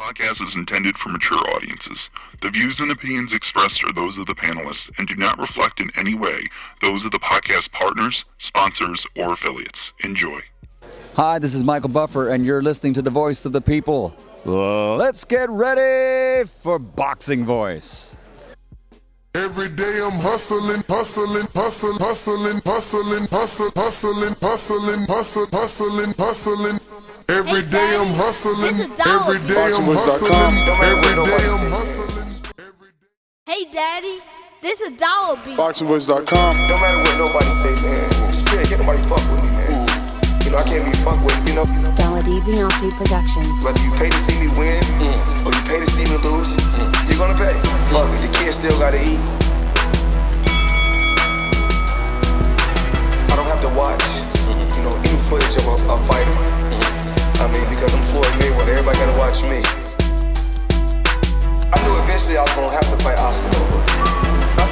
podcast is intended for mature audiences. The views and opinions expressed are those of the panelists and do not reflect in any way those of the podcast partners, sponsors, or affiliates. Enjoy. Hi, this is Michael Buffer, and you're listening to the Voice of the People. Let's get ready for Boxing Voice. Every day I'm hustling. Every day I'm hustling. Every day I'm hustling. Every day I'm hustling. Hey, Daddy, this is Dollar Beat. BoxingVoice.com. No matter what nobody say, man. Spirit, can't nobody fuck with me, man. You know, I can't be fucked with, you know. Dollar D Beyonce Productions. Whether you pay to see me win or you pay to see me lose, you're gonna pay. Fuck it, your kids still gotta eat. I don't have to watch, you know, any footage of a fighter. I mean, because I'm Floyd Mayweather, everybody gotta watch me. I knew eventually I was gonna have to fight Oscar Nova. I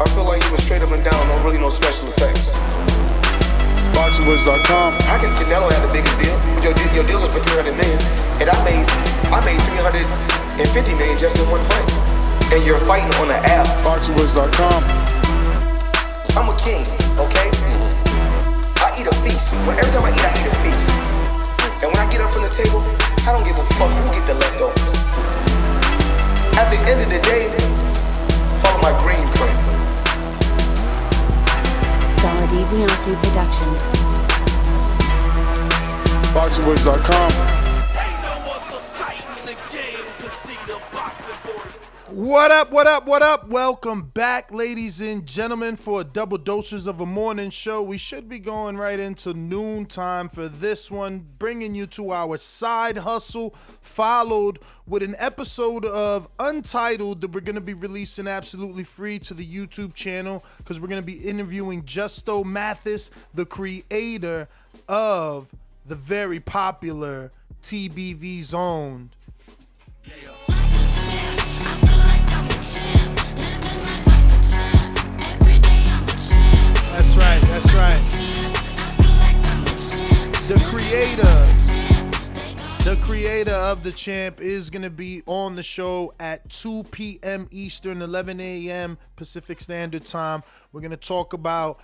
feel like he was straight up and down, no special effects. BoxingVoice.com. How can Canelo have the biggest deal? Your deal is for $300 million, and I made $350 million just in one fight. And you're fighting on an app. BoxingVoice.com. I'm a king, okay? I eat a feast. Every time I eat a feast. And when I get up from the table, I don't give a fuck who get the leftovers. At the end of the day, follow my green print. Dollar D Beyonce Productions. BoxingVoice.com. What up? Welcome back, ladies and gentlemen, for double doses of a morning show. We should be going right into noontime for this one, bringing you to our side hustle, followed with an episode of Untitled that we're going to be releasing absolutely free to the YouTube channel because we're going to be interviewing Justo Mathis, the creator of the very popular TBV Zoned. That's right. The creator of the champ is going to be on the show at 2 p.m. Eastern, 11 a.m. Pacific Standard Time. We're going to talk about,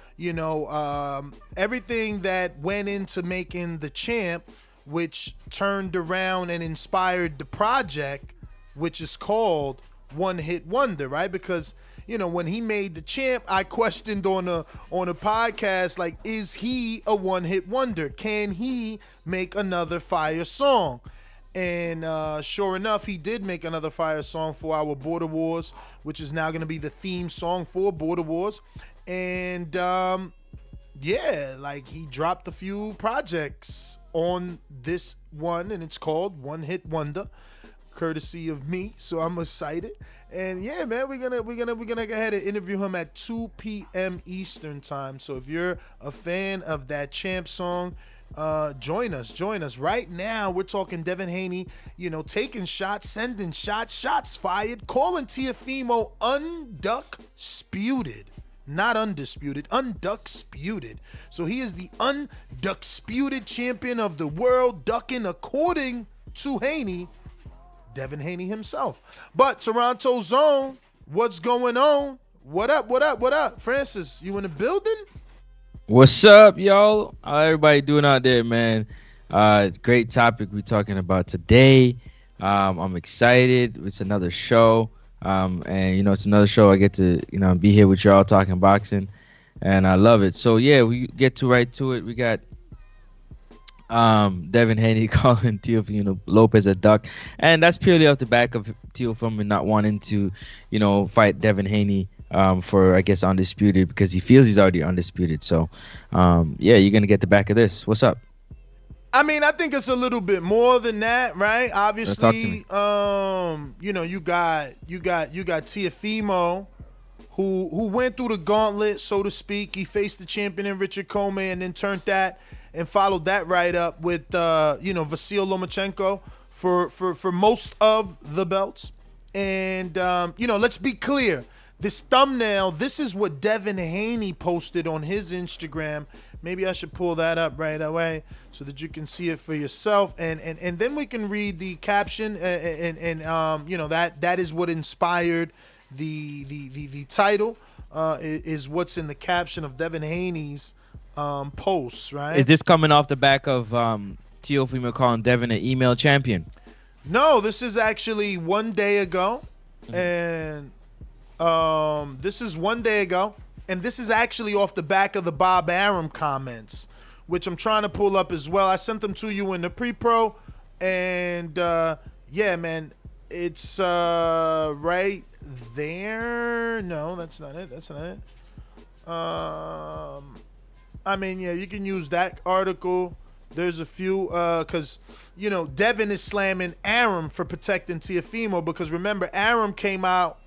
everything that went into making the champ, which turned around and inspired the project, which is called One Hit Wonder, right? Because when he made the champ, I questioned on a podcast, like, is he a one-hit wonder? Can he make another fire song? And sure enough, he did make another fire song for our Border Wars, which is now going to be the theme song for Border Wars. And he dropped a few projects on this one, and it's called One Hit Wonder, courtesy of me. So I'm excited. And yeah, man, we're gonna go ahead and interview him at 2 p.m. Eastern time. So if you're a fan of that champ song, join us. Right now, we're talking Devin Haney, taking shots, sending shots fired, calling Teofimo Unducksputed. Not undisputed, Unducksputed. So he is the Unducksputed champion of the world, ducking, according to Haney, Devin Haney himself. But Toronto Zone, what's going on? What up? Francis, you in the building? What's up, y'all? How everybody doing out there, man? Great topic we're talking about today. I'm excited. It's another show. And it's another show I get to, be here with y'all talking boxing. And I love it. So yeah, we get right to it. We got Devin Haney calling Teofimo Lopez a duck, and that's purely off the back of Teofimo not wanting to, fight Devin Haney for, I guess, Undisputed, because he feels he's already undisputed. So, you're gonna get the back of this. What's up? I mean, I think it's a little bit more than that, right? Obviously, you got Teofimo, who went through the gauntlet, so to speak. He faced the champion in Richard Comey, and then turned that and followed that right up with Vasyl Lomachenko for most of the belts. And let's be clear. This thumbnail, this is what Devin Haney posted on his Instagram Maybe I should pull that up right away so that you can see it for yourself, and then we can read the caption, and that is what inspired the title. Is what's in the caption of Devin Haney's posts, right? Is this coming off the back of Teofimo calling Devin an email champion? No, this is actually one day ago, and this is one day ago. And this is actually off the back of the Bob Arum comments, which I'm trying to pull up as well. I sent them to you in the pre-pro, and yeah, man, it's right there. No, that's not it. That's not it. I mean, yeah, you can use that article. There's a few, because, Devin is slamming Arum for protecting Teofimo, because remember, Arum came out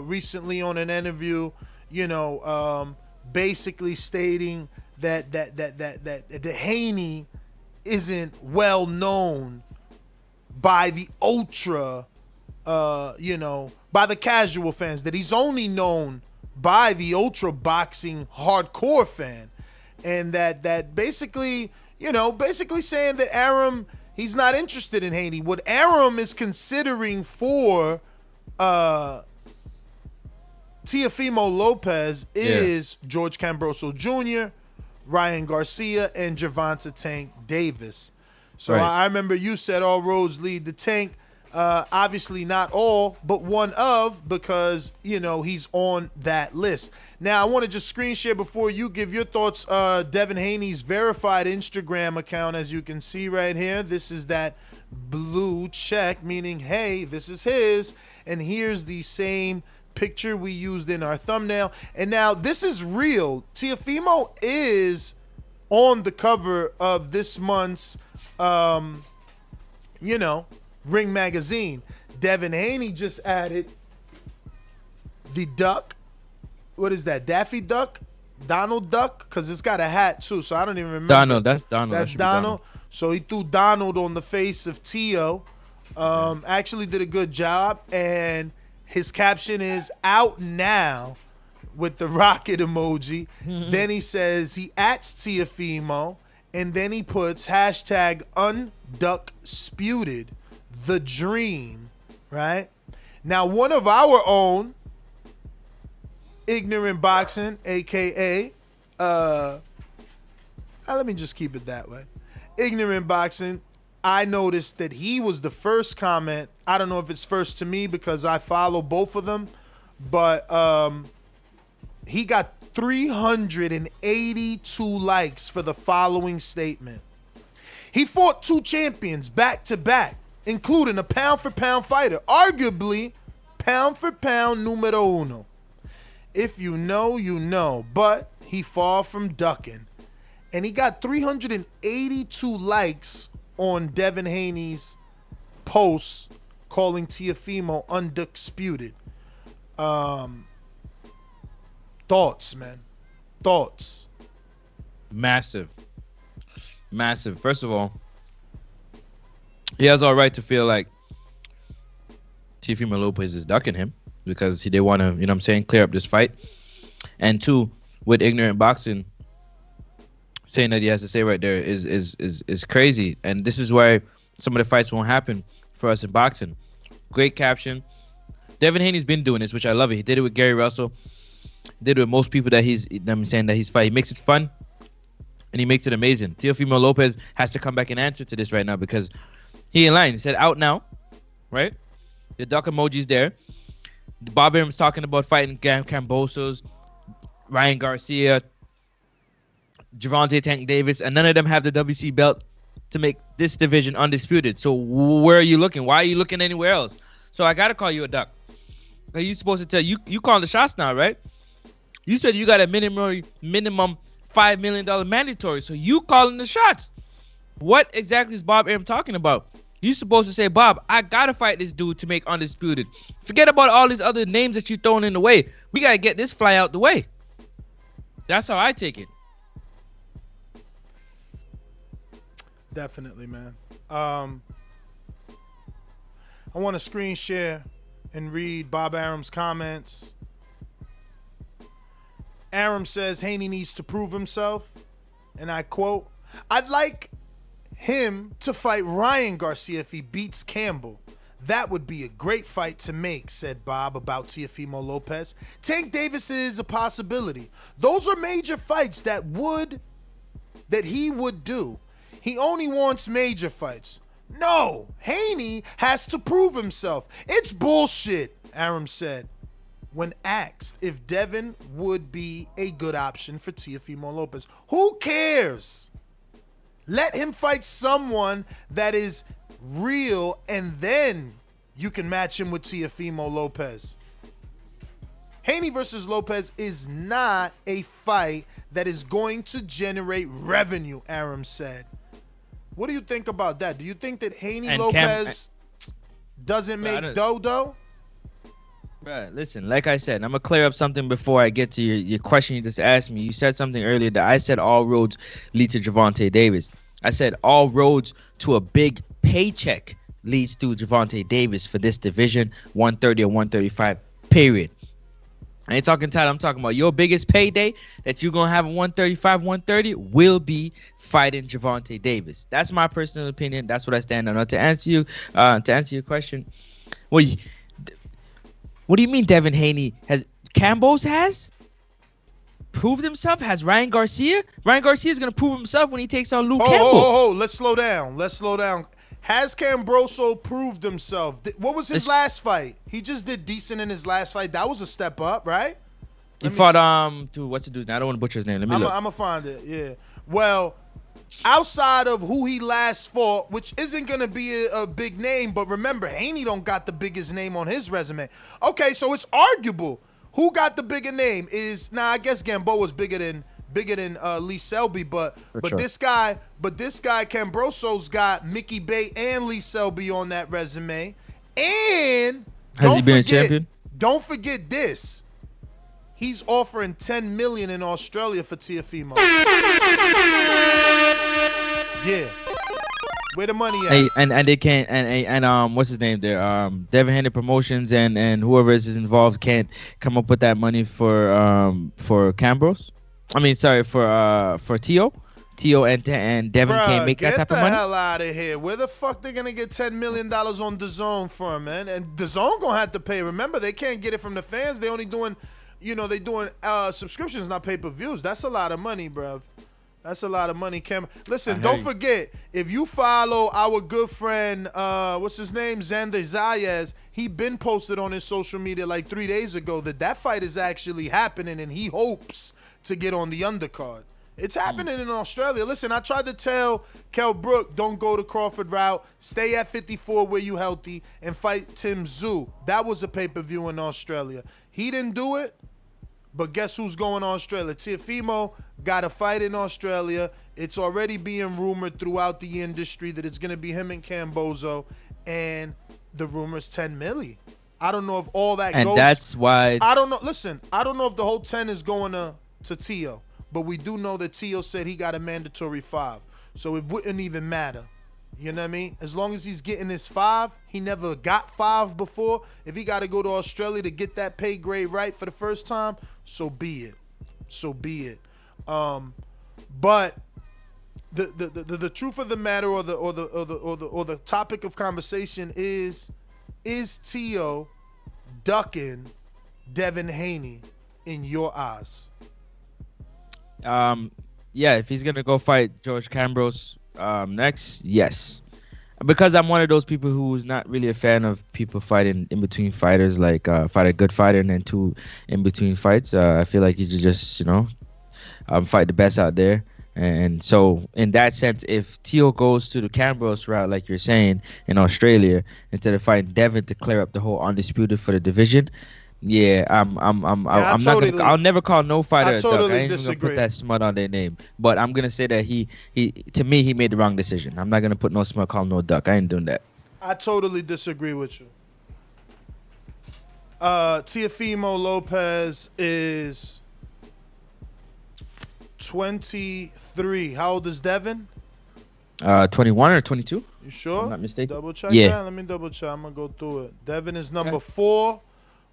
recently on an interview, basically stating that Haney isn't well known by the ultra, by the casual fans, that he's only known by the ultra boxing hardcore fan, and that basically saying that Arum, he's not interested in Haney. What Arum is considering for Teofimo Lopez is George Cambroso Jr., Ryan Garcia, and Gervonta Tank Davis. So right. I remember you said all roads lead to Tank. Obviously not all, but one of, because, he's on that list. Now, I want to just screen share before you give your thoughts. Devin Haney's verified Instagram account, as you can see right here. This is that blue check, meaning, hey, this is his. And here's the same picture we used in our thumbnail. And now this is real. Teofimo is on the cover of this month's Ring Magazine. Devin Haney just added the duck. What is that? Daffy Duck? Donald Duck? Because it's got a hat too, so I don't even remember. Donald, that's Donald. That's Donald. So he threw Donald on the face of Teo. Actually did a good job, and his caption is out now with the rocket emoji. Then he says he ats Teofimo, and then he puts hashtag Unducksputed, the dream, right? Now, one of our own, Ignorant Boxing, a.k.a. Let me just keep it that way. Ignorant Boxing, I noticed that he was the first comment. I don't know if it's first to me because I follow both of them, but he got 382 likes for the following statement. He fought two champions back to back, including a pound-for-pound fighter, arguably pound-for-pound numero uno. If you know, you know, but he far from ducking. And he got 382 likes on Devin Haney's post calling Teofimo Undisputed. Thoughts, man. Thoughts. Massive. First of all, he has all right to feel like Teofimo Lopez is ducking him because they want to, clear up this fight. And two, with Ignorant Boxing saying that he has to say right there is crazy. And this is why some of the fights won't happen for us in boxing. Great caption. Devin Haney's been doing this, which I love it. He did it with Gary Russell. Did it with most people that he's fighting. He makes it fun and he makes it amazing. Teofimo Lopez has to come back and answer to this right now because he in line. He said out now, right? The duck emoji's there. Bob Arum's talking about fighting Cambosos, Ryan Garcia, Gervonta Tank Davis, and none of them have the WC belt to make this division undisputed. So where are you looking? Why are you looking anywhere else? So I gotta call you a duck. Are you supposed to tell you calling the shots now, right? You said you got a minimum $5 million mandatory, so you calling the shots. What exactly is Bob Arum talking about? You supposed to say, Bob, I gotta fight this dude to make undisputed. Forget about all these other names that you throwing in the way. We gotta get this fly out the way. That's how I take it. Definitely, man. I want to screen share and read Bob Arum's comments. Arum says Haney needs to prove himself. and I quote, "I'd like him to fight Ryan Garcia if he beats Campbell. That would be a great fight to make," said Bob about Teofimo Lopez. Tank Davis is a possibility. Those are major fights that he would do. He only wants major fights. No, Haney has to prove himself. It's bullshit, Arum said when asked if Devin would be a good option for Teofimo Lopez. Who cares? Let him fight someone that is real, and then you can match him with Teofimo Lopez. Haney versus Lopez is not a fight that is going to generate revenue, Arum said. What do you think about that? Do you think that Haney And Lopez doesn't make dough? Right, listen, like I said, I'm going to clear up something before I get to your question you just asked me. You said something earlier that I said all roads lead to Gervonta Davis. I said all roads to a big paycheck leads to Gervonta Davis for this division, 130 or 135, period. I ain't talking title. I'm talking about your biggest payday that you're going to have a 135, 130 will be fighting Gervonta Davis. That's my personal opinion. That's what I stand on. Now, to answer your question, well, what do you mean Devin Haney has proved himself? Has Ryan Garcia? Ryan Garcia is going to prove himself when he takes on Luke Campbell. Let's slow down. Has Cambroso proved himself? What was his last fight? He just did decent in his last fight. That was a step up, right? He fought what's the dude's name? I don't want to butcher his name. Let me look. I'm gonna find it. Yeah. Well, outside of who he last fought, which isn't gonna be a big name, but remember, Haney don't got the biggest name on his resume. Okay, so it's arguable who got the bigger name. I guess Gamboa's bigger than Lee Selby, but sure. this guy Cambroso's got Mickey Bay and Lee Selby on that resume. And Has he been a champion? Don't forget this. He's offering $10 million in Australia for Teofimo. Yeah. Where the money at? Hey, and they can't and what's his name there? Devin Haney Promotions and whoever is involved can't come up with that money for Cambros. I mean, sorry, for Teo. Teo and Devin can't make that type of money. Get the hell out of here. Where the fuck they gonna get $10 million on Dazn for, man? And Dazn gonna have to pay. Remember, they can't get it from the fans. They only doing, they doing subscriptions, not pay-per-views. That's a lot of money, bruv. That's a lot of money, Cam. Listen, don't forget, if you follow our good friend, what's his name, Xander Zayas, he been posted on his social media like 3 days ago that fight is actually happening, and he hopes to get on the undercard. It's happening in Australia. Listen, I tried to tell Kell Brook, don't go the Crawford route. Stay at 54 where you healthy and fight Tim Tszyu. That was a pay-per-view in Australia. He didn't do it, but guess who's going to Australia? Teofimo got a fight in Australia. It's already being rumored throughout the industry that it's going to be him and Cambozo, and the rumor's 10 milli. I don't know if all that goes. And that's why. I don't know. Listen, I don't know if the whole 10 is going to Teo. But we do know that Teo said he got a mandatory 5. So it wouldn't even matter. You know what I mean? As long as he's getting his 5, he never got 5 before. If he got to go to Australia to get that pay grade right for the first time, so be it. So be it. But the truth of the matter, or the topic of conversation is Teo ducking Devin Haney in your eyes? Yeah, if he's gonna go fight George Cambros next, yes, because I'm one of those people who's not really a fan of people fighting in between fighters, like fight a good fighter and then 2 in between fights. I feel like you should just fight the best out there. And so in that sense, if Teo goes to the Cambros route, like you're saying, in Australia, instead of fighting Devin to clear up the whole Undisputed for the division, I'm not gonna. I'll never call no fighter a duck. I ain't even gonna put that smut on their name. But I'm gonna say that he to me he made the wrong decision. I'm not gonna put no smut, call him no duck. I ain't doing that. I totally disagree with you. Teofimo Lopez is 23. How old is Devin? 21 or 22. You sure? If I'm not mistaken. Double check Yeah. that. Let me double check. I'm gonna go through it. Devin is number 4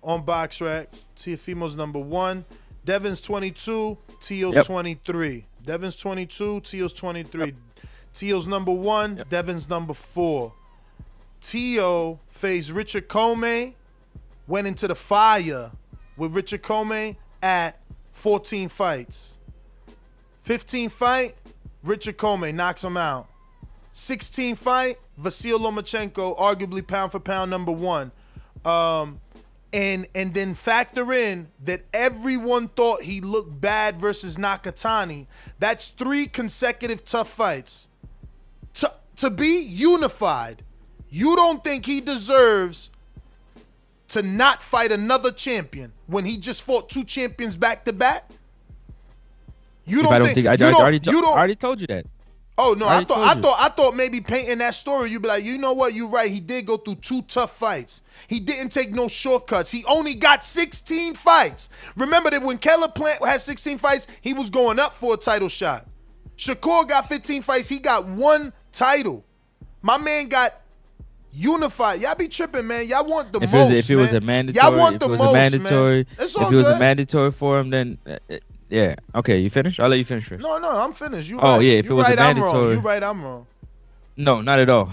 on BoxRec. Teofimo's number 1. Devin's 22, Teo's Yep. 23. Devin's 22, Teo's 23. Teo's number 1, Devin's number 4. Teo faced Richard Comey, went into the fire with Richard Comey at 14 fights. 15 fight, Richard Comey knocks him out. 16 fight, Vasyl Lomachenko, arguably pound for pound number 1. And then factor in that everyone thought he looked bad versus Nakatani. That's 3 consecutive tough fights. To be unified, you don't think he deserves to not fight another champion when he just fought 2 champions back to back? You don't think I already told you that. Oh no, I thought maybe painting that story, you'd be like, you know what, you're right. He did go through 2 tough fights. He didn't take no shortcuts. He only got 16 fights. Remember that when Keller Plant had 16 fights, he was going up for a title shot. Shakur got 15 fights. He got 1 title. My man got unified. Y'all be tripping, man. Y'all want the most, If it was a mandatory, y'all want the most, man. It's all if it was good. a mandatory for him, then yeah. Okay, you finished? I'll let you finish first. No, I'm finished. You Oh right. yeah, if you it was right, a I'm wrong. mandatory. You right, I'm wrong. No, not at all.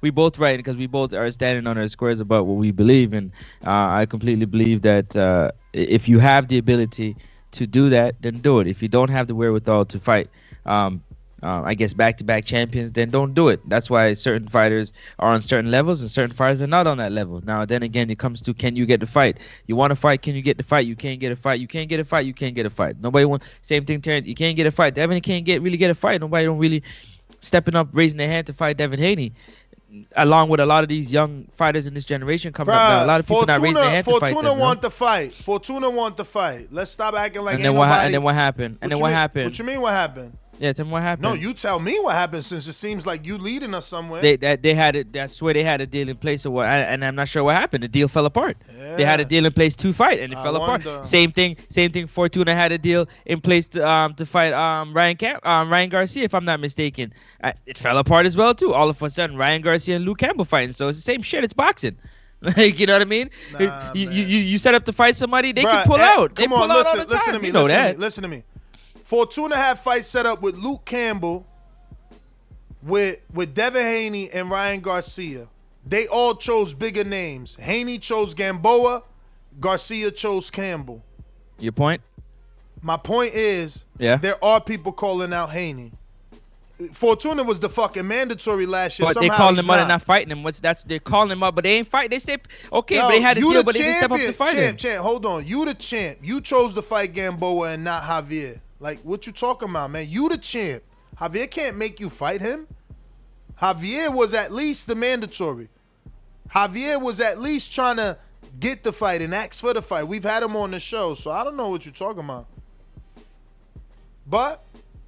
We both right because we both are standing on our squares about what we believe, and I completely believe that if you have the ability to do that, then do it. If you don't have the wherewithal to fight, I guess back-to-back champions, then don't do it. That's why certain fighters are on certain levels and certain fighters are not on that level. Now, then again, it comes to, can you get the fight? You want to fight, can you get the fight? You can't get a fight. You can't get a fight. You can't get a fight. Nobody want. Same thing, Terrence. You can't get a fight. Devin can't really get a fight. Nobody don't really stepping up, raising their hand to fight Devin Haney. Along with a lot of these young fighters in this generation coming up now. A lot of people not raising their hand to fight them. Fortuna want the fight. Fortuna want the fight. Let's stop acting like and ain't then nobody. And then what happened? What you mean what happened? Yeah, tell me what happened. No, you tell me what happened, since it seems like you leading us somewhere. They had it. I swear they had a deal in place, or what? And I'm not sure what happened. The deal fell apart. Yeah. They had a deal in place to fight, and it fell apart. Same thing. Fortuna had a deal in place to fight Ryan Garcia, if I'm not mistaken. It fell apart as well too. All of a sudden, Ryan Garcia and Luke Campbell fighting. So it's the same shit. It's boxing. Like, you know what I mean? Nah, you set up to fight somebody, they can pull out. They pull out all the time. Listen to me. You know that. Listen to me. Fortuna had fights set up with Luke Campbell, with Devin Haney and Ryan Garcia. They all chose bigger names. Haney chose Gamboa, Garcia chose Campbell. Your point? My point is, yeah, there are people calling out Haney. Fortuna was the fucking mandatory last year. But they calling him out and not fighting him. They're calling him up, but they ain't fight. They stay okay. Yo, but they had a deal, but they didn't step up to fight him. Champ, hold on. You the champ. You chose to fight Gamboa and not Javier. Like, what you talking about, man? You the champ. Javier can't make you fight him. Javier was at least the mandatory. Javier was at least trying to get the fight and ask for the fight. We've had him on the show, so I don't know what you're talking about. But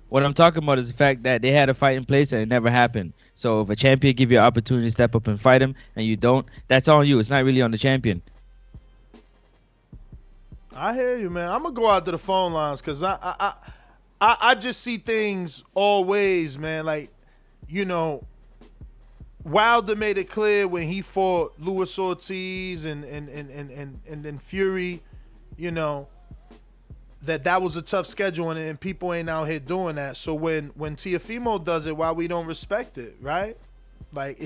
what I'm talking about is the fact that they had a fight in place and it never happened. So if a champion give you an opportunity to step up and fight him and you don't, that's on you. It's not really on the champion. I hear you, man. I'm gonna go out to the phone lines because I just see things all ways, man. Like, you know, Wilder made it clear when he fought Luis Ortiz and then Fury, you know, that was a tough schedule and people ain't out here doing that. So when Teofimo does it, why we don't respect it, right? Like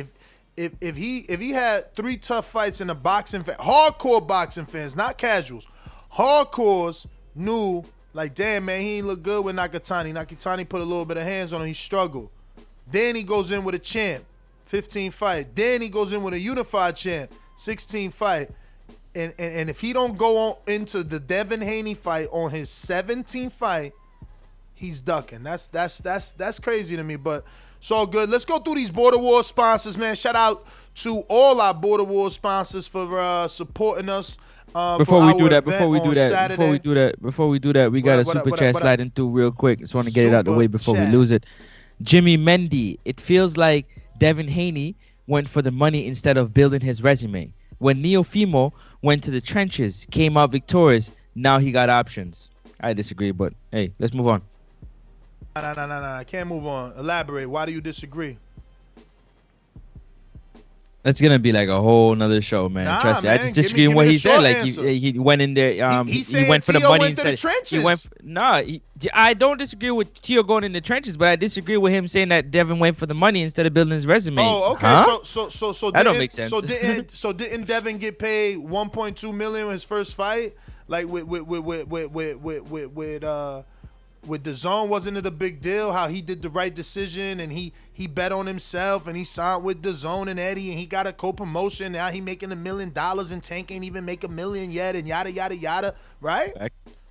if he had 3 tough fights in a boxing hardcore boxing fans, not casuals. Hardcores knew, like, damn, man, he ain't look good with Nakatani. Nakatani put a little bit of hands on him. He struggled. Then he goes in with a champ, 15 fight. Then he goes in with a unified champ, 16 fight. And if he don't go on into the Devin Haney fight on his 17th fight, he's ducking. That's crazy to me, but it's all good. Let's go through these Border Wars sponsors, man. Shout out to all our Border Wars sponsors for supporting us. Before we do that, we got a super chat sliding through real quick. Just want to get it out the way before we lose it. Jimmy Mendy, it feels like Devin Haney went for the money instead of building his resume. When Teofimo went to the trenches, came out victorious, now he got options. I disagree, but hey, let's move on. Nah, I can't move on. Elaborate. Why do you disagree? That's gonna be like a whole nother show, man. Nah, Trust me. man. I just Give disagree me with what the he said. short Like answer. he went in there. He saying went for the Teo money went to the instead. trenches. I don't disagree with Teo going in the trenches, but I disagree with him saying that Devin went for the money instead of building his resume. Oh, okay. Huh? So That don't make sense. So didn't Devin get paid 1.2 million his first fight? Like with Dazn, wasn't it a big deal how he did the right decision and he bet on himself and he signed with Dazn and Eddie and he got a co-promotion. Now he making $1 million and Tank ain't even make $1 million yet and yada yada yada, right?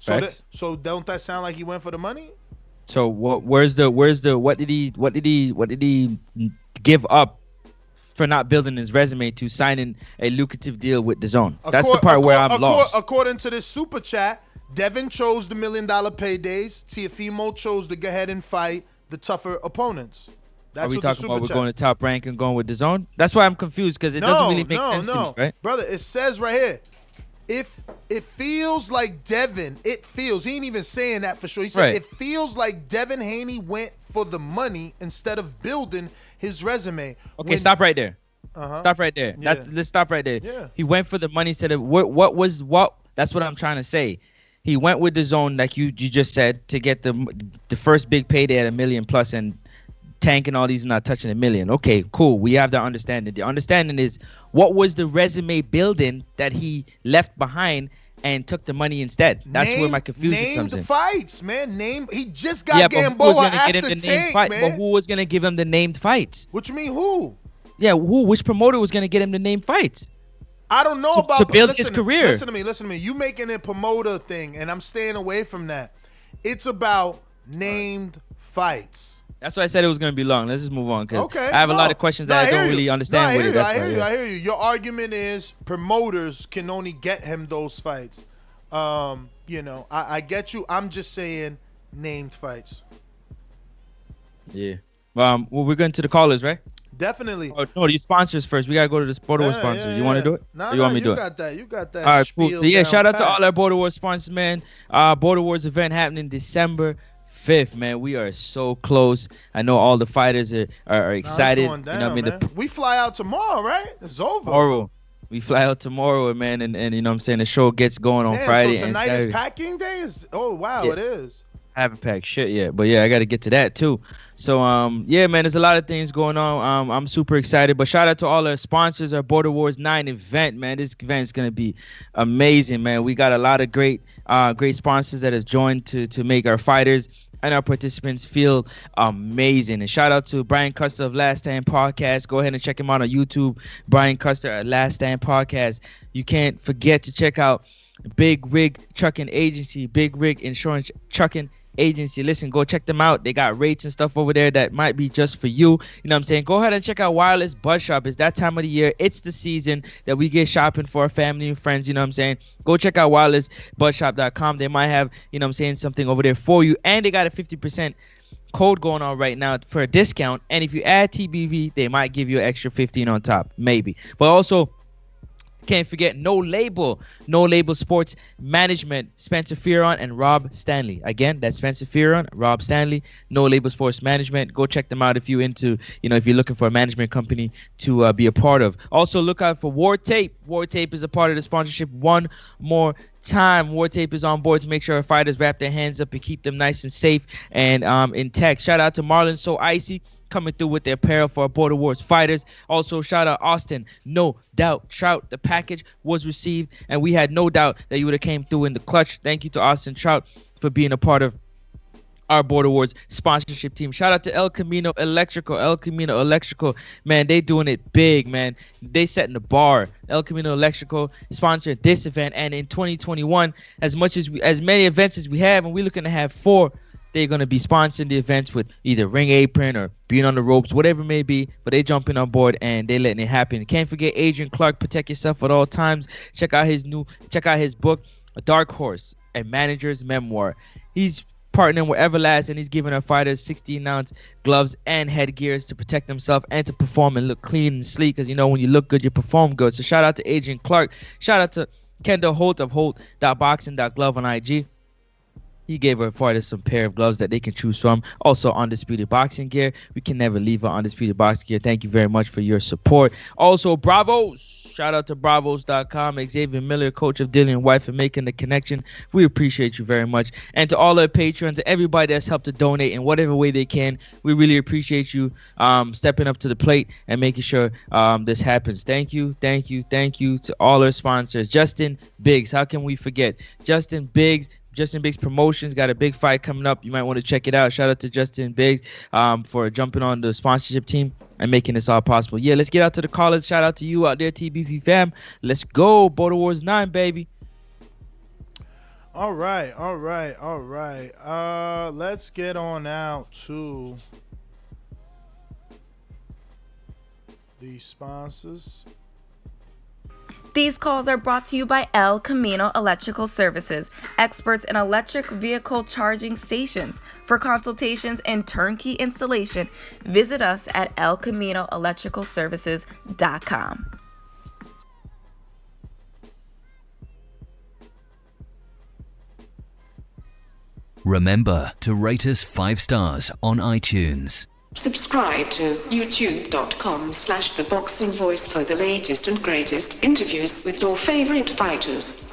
Facts. So don't that sound like he went for the money? So what did he give up for not building his resume to signing a lucrative deal with Dazn? That's the part where I'm lost. According to this super chat, Devin chose the $1 million paydays. Teofimo chose to go ahead and fight the tougher opponents. That's Are we what talking about we're going to Top Rank and going with Dazn? That's why I'm confused because it doesn't really make sense to me, right? Brother, it says right here, if it feels like Devin, he ain't even saying that for sure. He said Right. it feels like Devin Haney went for the money instead of building his resume. Okay, stop right there. Uh-huh. Stop right there. Yeah. Let's stop right there. Yeah. He went for the money instead of what? That's what I'm trying to say. He went with Dazn, like you just said, to get the first big payday at $1 million plus, and Tank and all these not touching $1 million. Okay, cool. We have that understanding. The understanding is what was the resume building that he left behind and took the money instead. That's where my confusion comes in. Named fights, man. He just got Gamboa after Tank, man. But who was gonna give him the named fights? What you mean, who? Yeah, who? Which promoter was gonna get him the named fights? I don't know about to build his career. Listen to me. You making a promoter thing, and I'm staying away from that. It's about named fights. That's why I said it was going to be long. Let's just move on because Okay, I have a lot of questions that I don't really understand with it. I hear you. Your argument is promoters can only get him those fights. I get you. I'm just saying named fights. Yeah. Well, we're going to the callers, right? Definitely. Oh, no, the sponsors first. We got to go to the Border Wars sponsors. You want to do it? No, you want me to do it? You got that. All right, cool. So, yeah, shout out pat. to all our Border Wars sponsors, man. Border Wars event happening December 5th, man. We are so close. I know all the fighters are excited. Going down, you know what I mean? We fly out tomorrow, right? It's over. Tomorrow. We fly out tomorrow, man, and you know what I'm saying? The show gets going on Friday. So tonight and is packing day? Wow, yeah. It is. I haven't packed shit yet, but yeah, I got to get to that too. So yeah, man, there's a lot of things going on. I'm super excited, but shout out to all our sponsors, our Border Wars 9 event, man. This event is gonna be amazing, man. We got a lot of great sponsors that have joined to make our fighters and our participants feel amazing. And shout out to Brian Custer of Last Stand Podcast. Go ahead and check him out on YouTube, Brian Custer at Last Stand Podcast. You can't forget to check out Big Rig Trucking Agency, Big Rig Insurance Trucking Agency. Listen, go check them out. They got rates and stuff over there that might be just for you. You know what I'm saying? Go ahead and check out Wireless Buzz Shop. It's that time of the year. It's the season that we get shopping for our family and friends. You know what I'm saying? Go check out wirelessbuzzshop.com. They might have, you know what I'm saying, something over there for you. And they got a 50% code going on right now for a discount. And if you add TBV, they might give you an extra 15 on top. Maybe. But also, can't forget No Label Sports Management, Spencer Fearon and Rob Stanley. Again, that's Spencer Fearon, Rob Stanley, No Label Sports Management. Go check them out if you're if you're looking for a management company to be a part of. Also, look out for War Tape. War Tape is a part of the sponsorship one more time. War Tape is on board to make sure our fighters wrap their hands up and keep them nice and safe and intact. Shout out to Marlon So Icy coming through with their apparel for our Border Wars fighters. Also, shout out Austin, No Doubt Trout. The package was received, and we had no doubt that you would have came through in the clutch. Thank you to Austin Trout for being a part of our Border Wars sponsorship team. Shout out to El Camino Electrical. El Camino Electrical, man, they doing it big, man. They setting the bar. El Camino Electrical sponsored this event, and in 2021, as many events as we have, and we're looking to have 4. They're going to be sponsoring the events with either ring apron or being on the ropes, whatever it may be. But they jumping on board and they letting it happen. Can't forget Adrian Clark, Protect Yourself at All Times. Check out his book, A Dark Horse, A Manager's Memoir. He's partnering with Everlast, and he's giving our fighters 16-ounce gloves and headgears to protect themselves and to perform and look clean and sleek. Because, when you look good, you perform good. So shout out to Adrian Clark. Shout out to Kendall Holt of Holt.boxing.glove on IG. He gave our fighters some pair of gloves that they can choose from. Also, Undisputed Boxing Gear. We can never leave our Undisputed Boxing Gear. Thank you very much for your support. Also, Bravos. Shout out to Bravos.com. Xavier Miller, coach of Dillian White, for making the connection. We appreciate you very much. And to all our patrons, everybody that's helped to donate in whatever way they can, we really appreciate you stepping up to the plate and making sure this happens. Thank you to all our sponsors. Justin Biggs. How can we forget? Justin Biggs Promotions got a big fight coming up. You might want to check it out. Shout out to Justin Biggs for jumping on the sponsorship team and making this all possible. Yeah, let's get out to the callers. Shout out to you out there, TBV fam. Let's go. Border Wars 9, baby. All right. Let's get on out to the sponsors. These calls are brought to you by El Camino Electrical Services, experts in electric vehicle charging stations. For consultations and turnkey installation, visit us at elcaminoelectricalservices.com. Remember to rate us 5 stars on iTunes. Subscribe to youtube.com/theboxingvoice for the latest and greatest interviews with your favorite fighters.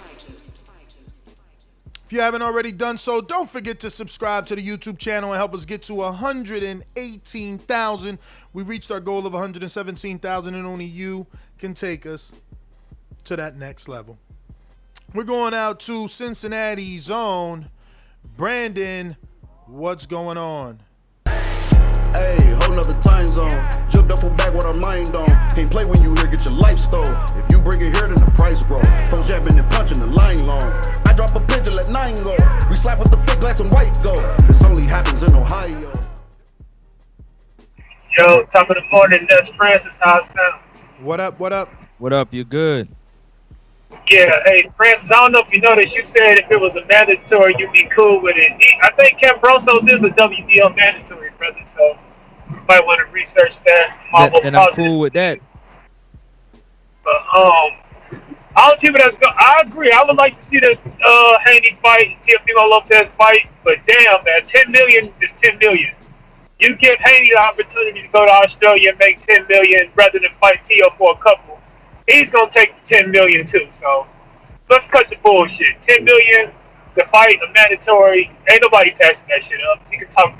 If you haven't already done so, don't forget to subscribe to the YouTube channel and help us get to 118,000. We reached our goal of 117,000 and only you can take us to that next level. We're going out to Cincinnati's own Brandon. What's going on? Hey, whole nother time zone. Jumped up for back with our mind on. Can't play when you here, get your life stole. If you bring it here, then the price grow. Phone jabbing and punching the line long. I drop a pigeon, let 9 go. We slap with the fake glass and white go. This only happens in Ohio. Yo, top of the morning, that's Francis. How it sound? What up? What up? You good? Yeah, hey, Francis, I don't know if you noticed, you said if it was a mandatory, you'd be cool with it. I think Cambrosos is a WBO mandatory, brother, so you might want to research that. Then I'm cool with that. But, all the people I agree, I would like to see the Haney fight, Teofimo Lopez fight, but damn, man, 10 million is 10 million. You give Haney the opportunity to go to Australia and make 10 million rather than fight Teo for a couple. He's gonna take the 10 million too. So let's cut the bullshit. 10 million, the fight, a mandatory. Ain't nobody passing that shit up. You can talk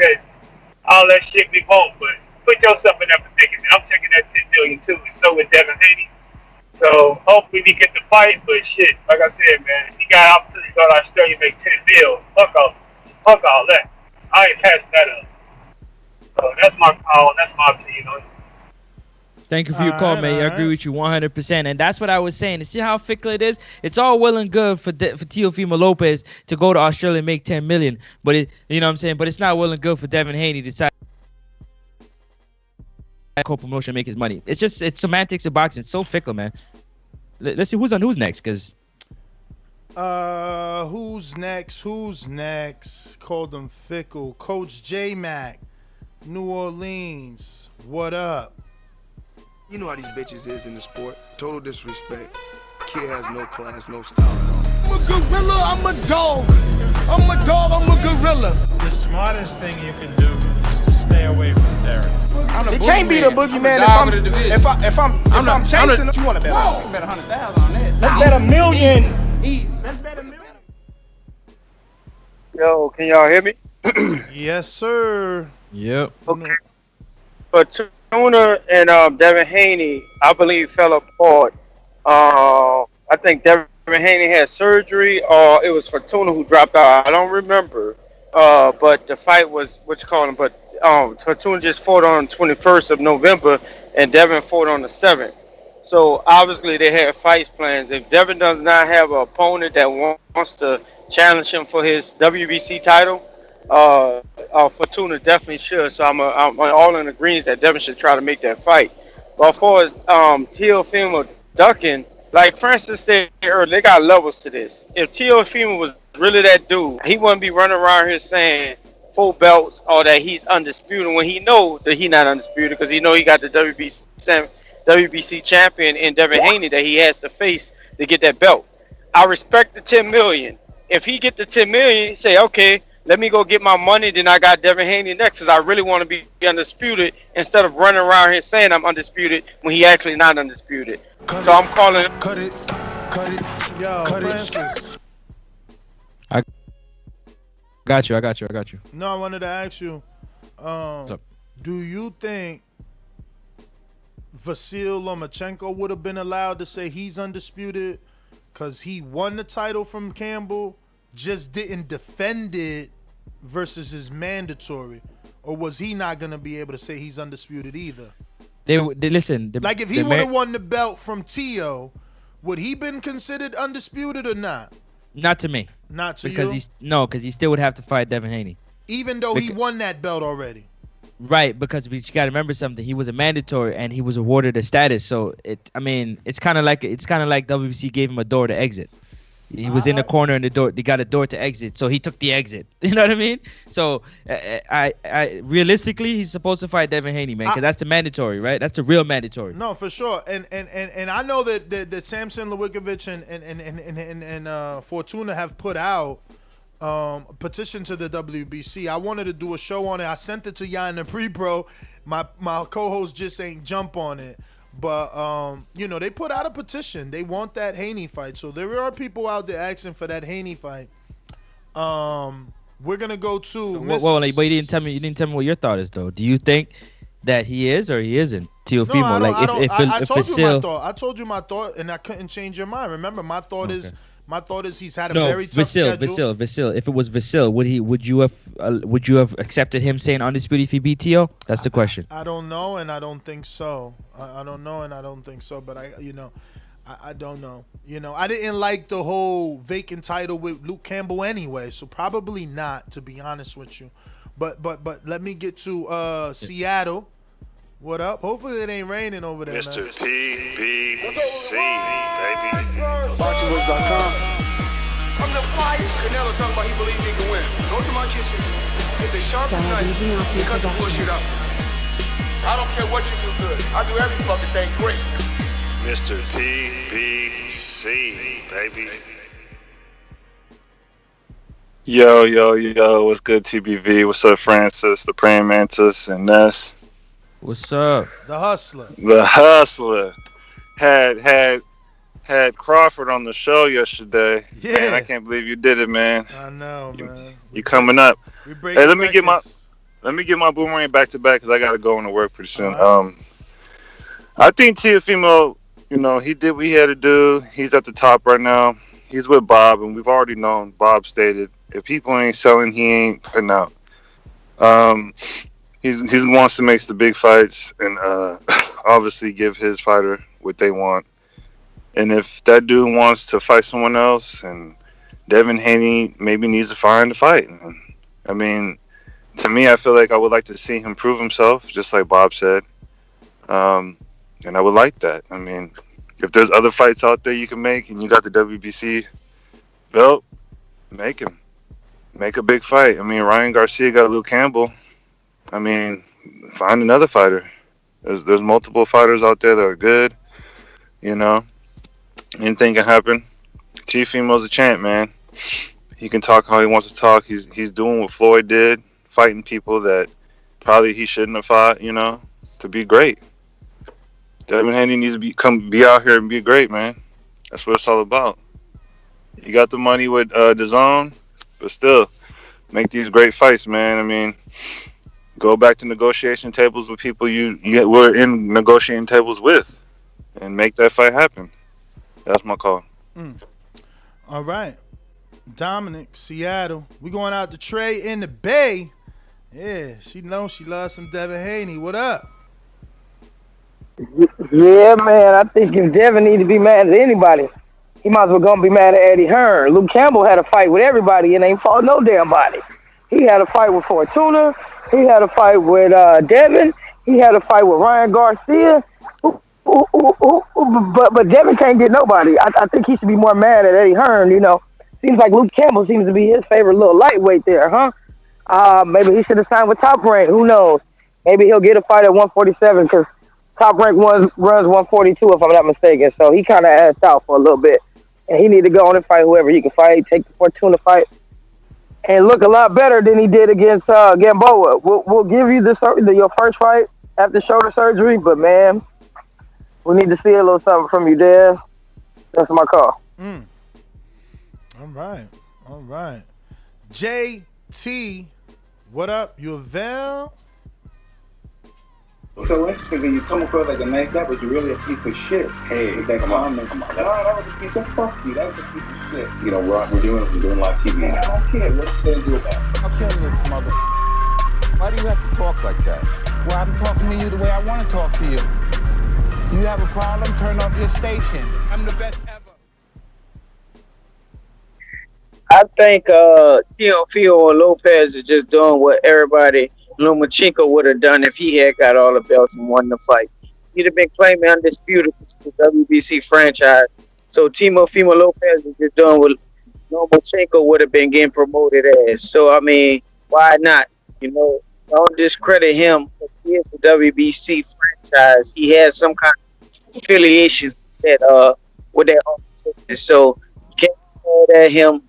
all that shit we want, but put yourself in that predicament. I'm taking that 10 million too, and so with Devin Haney. So hopefully we get the fight, but shit, like I said, man, he got an opportunity to go to Australia and make 10 mil. Fuck all that. I ain't passing that up. So that's my call. That's my opinion on it. Thank you for your call, man. I agree with you 100%. And that's what I was saying. To see how fickle it is, it's all well and good for Teofimo Lopez to go to Australia and make 10 million. But you know what I'm saying? But it's not well and good for Devin Haney to decide co-promotion make his money. It's semantics of boxing. It's so fickle, man. Let's see who's next, because who's next? Called them fickle. Coach J-Mac, New Orleans. What up? You know how these bitches is in the sport. Total disrespect. Kid has no class, no style. I'm a gorilla, I'm a dog. I'm a dog, I'm a gorilla. The smartest thing you can do is to stay away from terrorists. It can't be the boogeyman if I'm chasing him. You want to bet? You can bet 100,000 on that. Let's bet $1 million. Easy. Let's bet $1 million. Yo, can y'all hear me? Yes, sir. Yep. Okay. But Tuna and Devin Haney, I believe, fell apart. I think Devin Haney had surgery, or it was Fortuna who dropped out. I don't remember. But the fight was Fortuna just fought on the 21st of November, and Devin fought on the 7th. So obviously they had fights plans. If Devin does not have an opponent that wants to challenge him for his WBC title, Fortuna definitely should. So I'm all in agreement that Devin should try to make that fight. But as far as Teofimo ducking, like Francis said earlier, they got levels to this. If Teofimo was really that dude, he wouldn't be running around here saying 4 belts or that he's undisputed when he know that he's not undisputed, because he know he got the WBC champion in Devin Haney that he has to face to get that belt. I respect the 10 million. if he get the 10 million, say, okay, let me go get my money. Then I got Devin Haney next because I really want to be undisputed instead of running around here saying I'm undisputed when he actually not undisputed. So I'm calling. Cut it. Yo, Francis. I got you. No, I wanted to ask you, do you think Vasyl Lomachenko would have been allowed to say he's undisputed because he won the title from Campbell, just didn't defend it versus his mandatory? Or was he not going to be able to say he's undisputed either? They listen. Like if he would have won the belt from Teo, would he been considered undisputed or not? Not to me. Not to because you? Because he still would have to fight Devin Haney. Even though he won that belt already. Right, because you got to remember something. He was a mandatory and he was awarded a status. So it's kind of like WBC gave him a door to exit. He was in the corner in the door. They got a door to exit, so he took the exit. You know what I mean? So I realistically, he's supposed to fight Devin Haney, man, because that's the mandatory, right? That's the real mandatory. No, for sure. And I know that Samson Lewickovic and Fortuna have put out a petition to the WBC. I wanted to do a show on it. I sent it to y'all in the pre-pro. My co-host just ain't jump on it. But, they put out a petition. They want that Haney fight. So there are people out there asking for that Haney fight. We're going to go to but you didn't tell me what your thought is, though. Do you think that he is or he isn't? Teofimo, I told you my thought, and I couldn't change your mind. Remember, my thought is he's had a very tough schedule. Vasyl. If it was Vasyl, would you have accepted him saying undisputed if he beat Teo? That's the question. I don't know, and I don't think so. I don't know, and I don't think so. But I don't know. I didn't like the whole vacant title with Luke Campbell anyway, so probably not, to be honest with you. But let me get to Seattle. What up? Hopefully it ain't raining over there, Mr. man. PBC, baby. BoxingWords.com. I'm the flyest. Canelo talking about he believe he can win. Go to my kitchen. Get the sharpest knife and cut the bullshit up. I don't care what you do good. I do every fucking thing great. Mr. PBC, baby. Yo, what's good, TBV? What's up, Francis, the Praying Mantis, and Ness? What's up? The Hustler. The Hustler had Crawford on the show yesterday. Yeah. Man, I can't believe you did it, man. I know, man. You coming up. Hey, let me get my boomerang back to back because I gotta go into work pretty soon. Right. I think Teofimo, he did what he had to do. He's at the top right now. He's with Bob, and we've already known. Bob stated if people ain't selling, he ain't putting out. He wants to make the big fights and obviously give his fighter what they want. And if that dude wants to fight someone else, and Devin Haney maybe needs to find a fight. I mean, to me, I feel like I would like to see him prove himself, just like Bob said. And I would like that. I mean, if there's other fights out there you can make, and you got the WBC belt, make him. Make a big fight. I mean, Ryan Garcia got Luke Campbell. I mean, find another fighter. There's multiple fighters out there that are good. Anything can happen. Teofimo's a champ, man. He can talk how he wants to talk. He's doing what Floyd did, fighting people that probably he shouldn't have fought. To be great. Devin Haney needs to be out here and be great, man. That's what it's all about. You got the money with Dazn, but still, make these great fights, man. I mean, go back to negotiation tables with people you were in negotiating tables with, and make that fight happen. That's my call. All right. Dominic, Seattle. We going out to Trey in the Bay. Yeah, she knows she loves some Devin Haney. What up? Yeah, man. I think if Devin need to be mad at anybody, he might as well go and be mad at Eddie Hearn. Luke Campbell had a fight with everybody and ain't fought no damn body. He had a fight with Fortuna. He had a fight with Devin. He had a fight with Ryan Garcia. But Devin can't get nobody. I think he should be more mad at Eddie Hearn. Seems like Luke Campbell seems to be his favorite little lightweight there, huh? Maybe he should have signed with Top Rank. Who knows? Maybe he'll get a fight at 147 because Top Rank runs 142 if I'm not mistaken. So he kind of asked out for a little bit. and he need to go on and fight whoever he can fight. Take the Fortuna fight, and look a lot better than he did against Gamboa. We'll give you your first fight after shoulder surgery, but man, we need to see a little something from you, Dev. That's my call. All right. JT, what up? You avail? So interesting when you come across like a nice guy, but you're really a piece of shit. Hey, with that comment. Come on. That was a piece of fuck you. That was a piece of shit. You know, we're doing live TV. Man, I don't care. What you gonna do about it? I'll tell you this, mother. Why do you have to talk like that? Well, I'm talking to you the way I want to talk to you. You have a problem? Turn off your station. I'm the best ever. I think Teofimo Lopez is just doing what Lomachenko would have done if he had got all the belts and won the fight. He'd have been claiming Undisputed for the WBC franchise. So Teofimo Lopez is just doing what Lomachenko would have been getting promoted as. So, I mean, why not? You know, don't discredit him. He is the WBC franchise. He has some kind of affiliations that with that organization. So you can't say that him.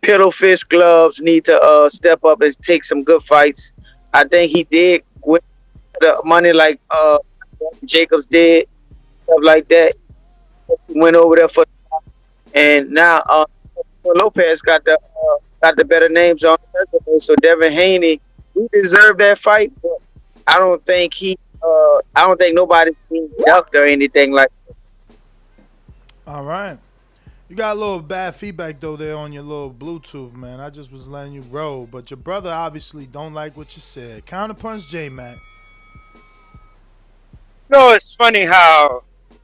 Piddle Fist Gloves need to step up and take some good fights. I think he did with the money like Jacobs did, stuff like that. He went over there and now Lopez got the better names on the resume. So Devin Haney, he deserved that fight, but I don't think nobody's being ducked or anything like that. All right. You got a little bad feedback, though, there on your little Bluetooth, man. I just was letting you roll. But your brother obviously don't like what you said. Counterpunch J-Mac. No, it's funny how,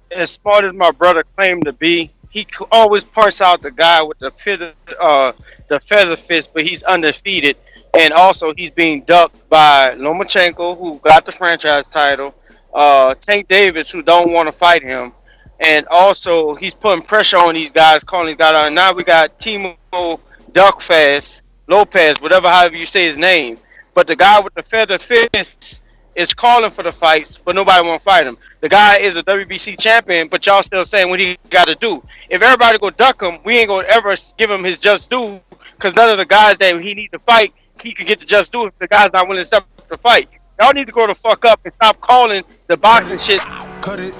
as smart as my brother claimed to be, he always points out the guy with the feather fist, but he's undefeated. And also, he's being ducked by Lomachenko, who got the franchise title, Tank Davis, who don't want to fight him. And also, he's putting pressure on these guys, calling these guys out. And now we got Timo Duckfast Lopez, however you say his name. But the guy with the feather fist is calling for the fights, but nobody want to fight him. The guy is a WBC champion, but y'all still saying what he got to do. If everybody go duck him, we ain't going to ever give him his just due, because none of the guys that he needs to fight, he could get the just due if the guy's not willing to step up to fight. Y'all need to go the fuck up and stop calling the boxing shit. Cut it.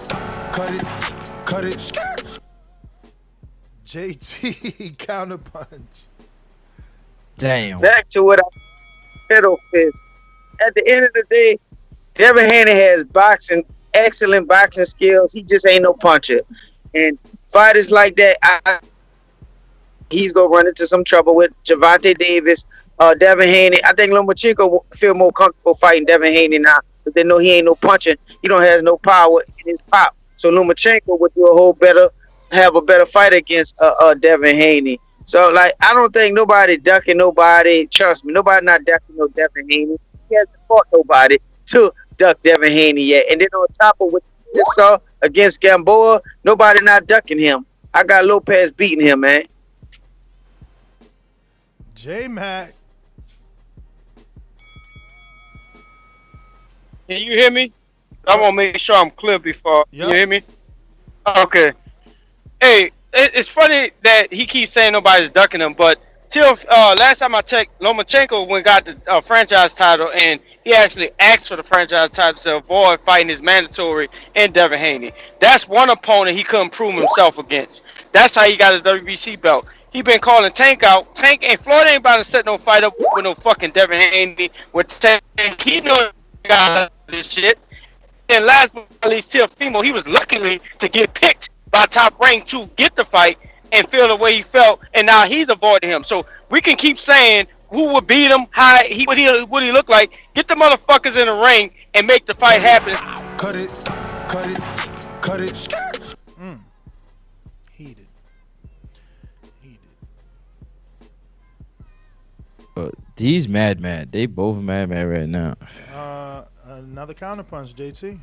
JT counterpunch. Damn. Back to what I Fiddle Fist. At the end of the day, Devin Haney has excellent boxing skills. He just ain't no puncher. And fighters like that, he's gonna run into some trouble with Gervonta Davis, Devin Haney. I think Lomachenko will feel more comfortable fighting Devin Haney now, because they know he ain't no puncher. He don't have no power in his pop. So Lomachenko would have a better fight against Devin Haney. So, like, I don't think nobody ducking nobody. Trust me, nobody not ducking no Devin Haney. He hasn't fought nobody to duck Devin Haney yet. And then on top of what you just saw against Gamboa, nobody not ducking him. I got Lopez beating him, man. J-Mac. Can you hear me? I want to make sure I'm clear before. Yep. You hear me? Okay. Hey, it's funny that he keeps saying nobody's ducking him, but till last time I checked, Lomachenko got the franchise title, and he actually asked for the franchise title to avoid fighting his mandatory and Devin Haney. That's one opponent he couldn't prove himself against. That's how he got his WBC belt. He been calling Tank out. Tank and Floyd ain't about to set no fight up with no fucking Devin Haney. With Tank, he know he got this shit. And last but not least, Teofimo, he was lucky to get picked by Top Rank to get the fight and feel the way he felt, and now he's avoiding him. So we can keep saying who would beat him, what he look like. Get the motherfuckers in the ring and make the fight happen. Cut it. Heated. These mad. They both mad right now. Another counterpunch, JT.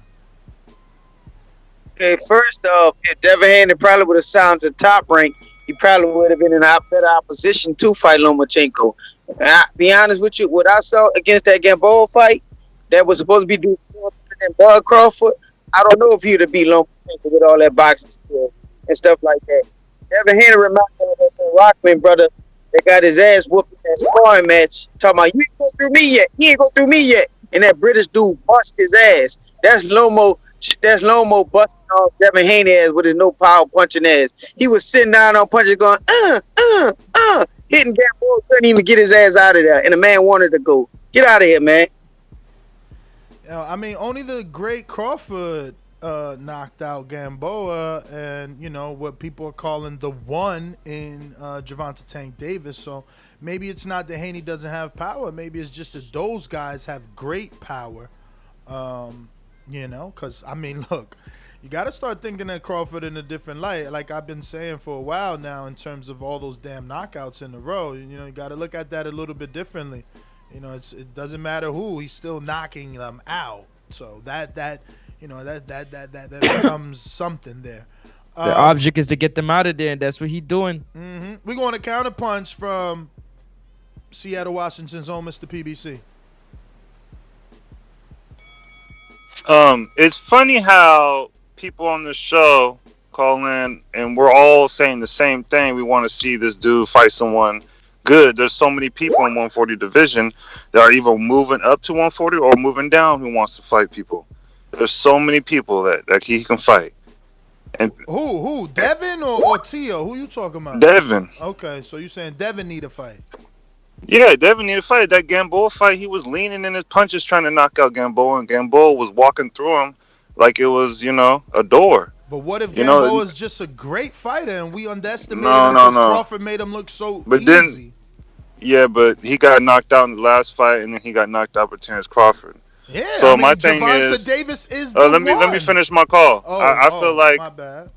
Okay, first off, if Devin Haney probably would have signed to Top Rank, he probably would have been in a better opposition to fight Lomachenko. And I'll be honest with you, what I saw against that Gamboa fight, that was supposed to be doing and Bud Crawford, I don't know if he'd have beat Lomachenko with all that boxing skill and stuff like that. Devin Haney reminds me of that Rockman brother that got his ass whooped in that sparring match. Talking about, you ain't go through me yet. He ain't go through me yet. And that British dude bust his ass. That's Lomo busting on Devin Haney ass with his no power punching ass. He was sitting down on punches going, hitting Gamboa, couldn't even get his ass out of there. And the man wanted to go. Get out of here, man. I mean, only the great Crawford knocked out Gamboa and, what people are calling the one in Gervonta Tank Davis. So maybe it's not that Haney doesn't have power. Maybe it's just that those guys have great power. Because, I mean, look, you got to start thinking of Crawford in a different light. Like I've been saying for a while now in terms of all those damn knockouts in a row. You got to look at that a little bit differently. It doesn't matter who, he's still knocking them out. So that becomes something there. The object is to get them out of there, and that's what he's doing. Mm-hmm. We're going to counterpunch from Seattle, Washington's own Mr. PBC. It's funny how people on the show call in and we're all saying the same thing. We want to see this dude fight someone good. There's so many people in 140 division that are either moving up to 140 or moving down who wants to fight people. There's so many people that he can fight. And who? Devin or Teo? Who you talking about? Devin. Okay, so you saying Devin need a fight? Yeah, Devin need a fight. That Gamboa fight, he was leaning in his punches trying to knock out Gamboa, and Gamboa was walking through him like it was, a door. But what if Gamboa is just a great fighter and we underestimated him because Crawford made him look so easy? But he got knocked out in the last fight, and then he got knocked out by Terrence Crawford. Yeah, so my thing is, Davis is the let me finish my call. I feel like my bad.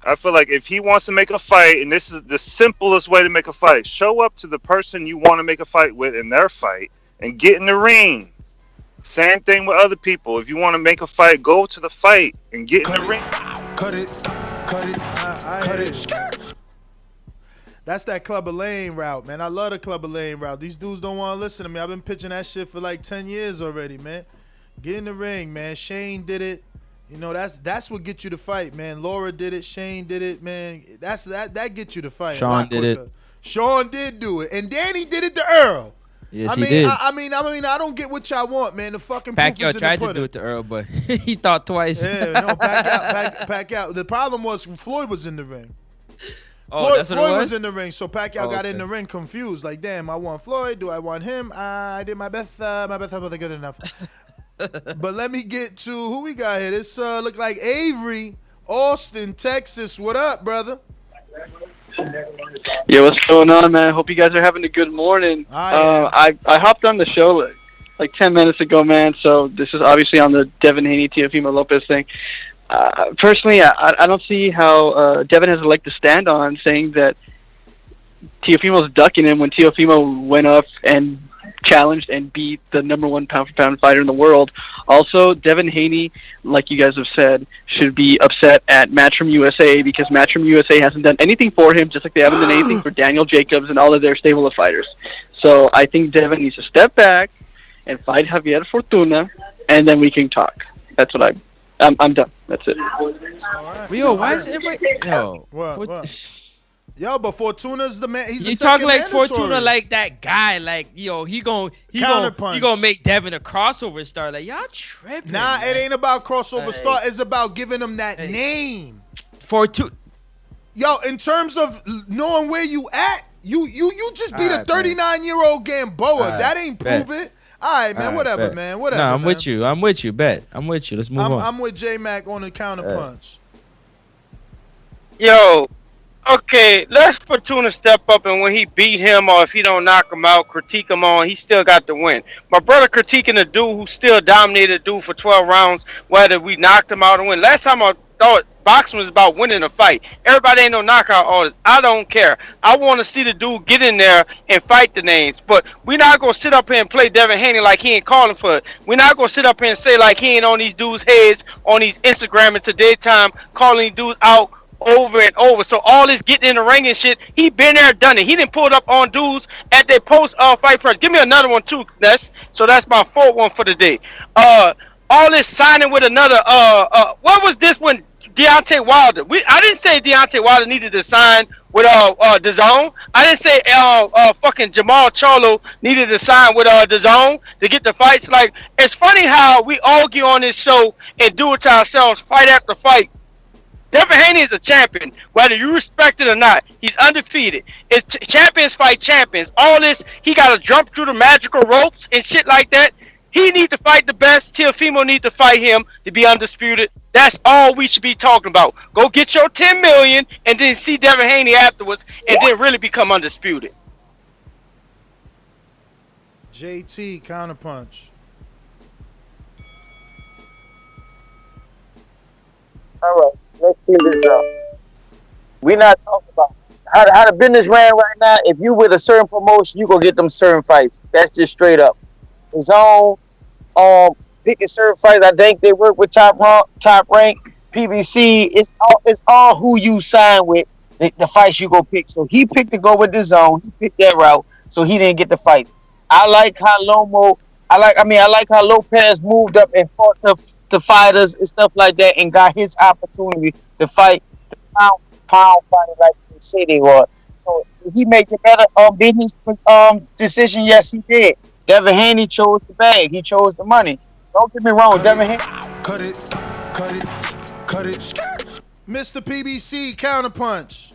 I feel like if he wants to make a fight, and this is the simplest way to make a fight, show up to the person you want to make a fight with in their fight and get in the ring. Same thing with other people. If you want to make a fight, go to the fight and get in the ring. Cut it. That's that Clubber Lane route, man. I love the Clubber Lane route. These dudes don't want to listen to me. I've been pitching that shit for like 10 years already, man. Get in the ring, man. Shane did it. That's what gets you to fight, man. Laura did it. Shane did it, man. That gets you to fight. Sean did it. Sean did do it, and Danny did it to Earl. Yes, he did. I mean, I don't get what y'all want, man. The fucking Pacquiao tried to do it to Earl, but he thought twice. Yeah, no, Pacquiao. The problem was Floyd was in the ring. Floyd was in the ring, so Pacquiao got in the ring confused. Like, damn, I want Floyd. Do I want him? I did my best. My best wasn't good enough. But let me get to who we got here. This look like Avery, Austin, Texas. What up, brother? Yo, what's going on, man? Hope you guys are having a good morning. I hopped on the show like 10 minutes ago, man. So this is obviously on the Devin Haney, Teofimo Lopez thing. Personally, I don't see how Devin has a leg to stand on saying that Teofimo's ducking him when Teofimo went up and challenged and beat the #1 pound-for-pound fighter in the world. Also, Devin Haney, like you guys have said, should be upset at Matchroom USA because Matchroom USA hasn't done anything for him, just like they haven't done anything for Daniel Jacobs and all of their stable of fighters. So I think Devin needs to step back and fight Javier Fortuna, and then we can talk. That's what I'm done. That's it. Yo, why is everybody? Yo, what? Yo, but Fortuna's the man. He's the you second talk like mandatory. Fortuna like that guy. Like, yo, he gonna make Devin a crossover star. Like, y'all tripping. Nah, man. It ain't about crossover star. It's about giving him that name. Fortuna. Yo, in terms of knowing where you at, you just beat a 39-year-old Gamboa. That ain't prove it. All right, man. Whatever, man. Whatever. Nah, I'm with you. Bet. I'm with you. Let's move on. I'm with J-Mac on the counterpunch. Yo. Okay, let Fortuna step up, and when he beat him or if he don't knock him out, critique him on, he still got the win. My brother critiquing the dude who still dominated the dude for 12 rounds, whether we knocked him out or win. Last time I thought boxing was about winning a fight. Everybody ain't no knockout artist. I don't care. I want to see the dude get in there and fight the names. But we're not going to sit up here and play Devin Haney like he ain't calling for it. We're not going to sit up here and say like he ain't on these dudes' heads on these Instagram and Today Time calling these dudes out over and over. So all this getting in the ring and shit, he been there, done it. He didn't pull it up on dudes at their post fight press. Give me another one too, Ness. So that's my fourth one for the day. All this signing with another what was this when Deontay Wilder. I didn't say Deontay Wilder needed to sign with Dazn. I didn't say fucking Jamal Charlo needed to sign with Dazn to get the fights. Like, it's funny how we argue on this show and do it to ourselves fight after fight. Devin Haney is a champion, whether you respect it or not. He's undefeated. It's champions fight champions. All this, he got to jump through the magical ropes and shit like that. He need to fight the best. Teofimo need to fight him to be undisputed. That's all we should be talking about. Go get your 10 million and then see Devin Haney afterwards, and then really become undisputed. JT counterpunch. All right, let's see this up. We're not talking about how the business ran right now. If you with a certain promotion, you go get them certain fights. That's just straight up. His own picking certain fights. I think they work with top rank PBC. It's all who you sign with. The fights you go pick. So he picked to go with the zone. He picked that route, so he didn't get the fights. I like how Lopez moved up and fought the fighters and stuff like that, and got his opportunity to fight the pound fighter like they say they were. So he made the better business decision. Yes, he did. Devin Haney chose the bag. He chose the money. Don't get me wrong, Devin Haney. Cut it. Mr. PBC counterpunch.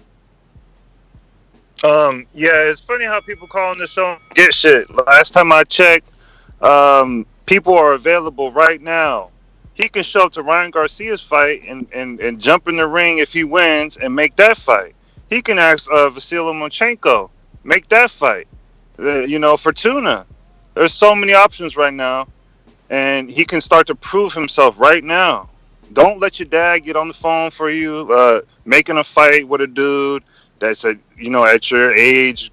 Yeah, it's funny how people call on the show and get shit. Last time I checked, people are available right now. He can show up to Ryan Garcia's fight and jump in the ring if he wins and make that fight. He can ask Vasily Lomachenko, make that fight. Fortuna. There's so many options right now, and he can start to prove himself right now. Don't let your dad get on the phone for you, making a fight with a dude that's at your age,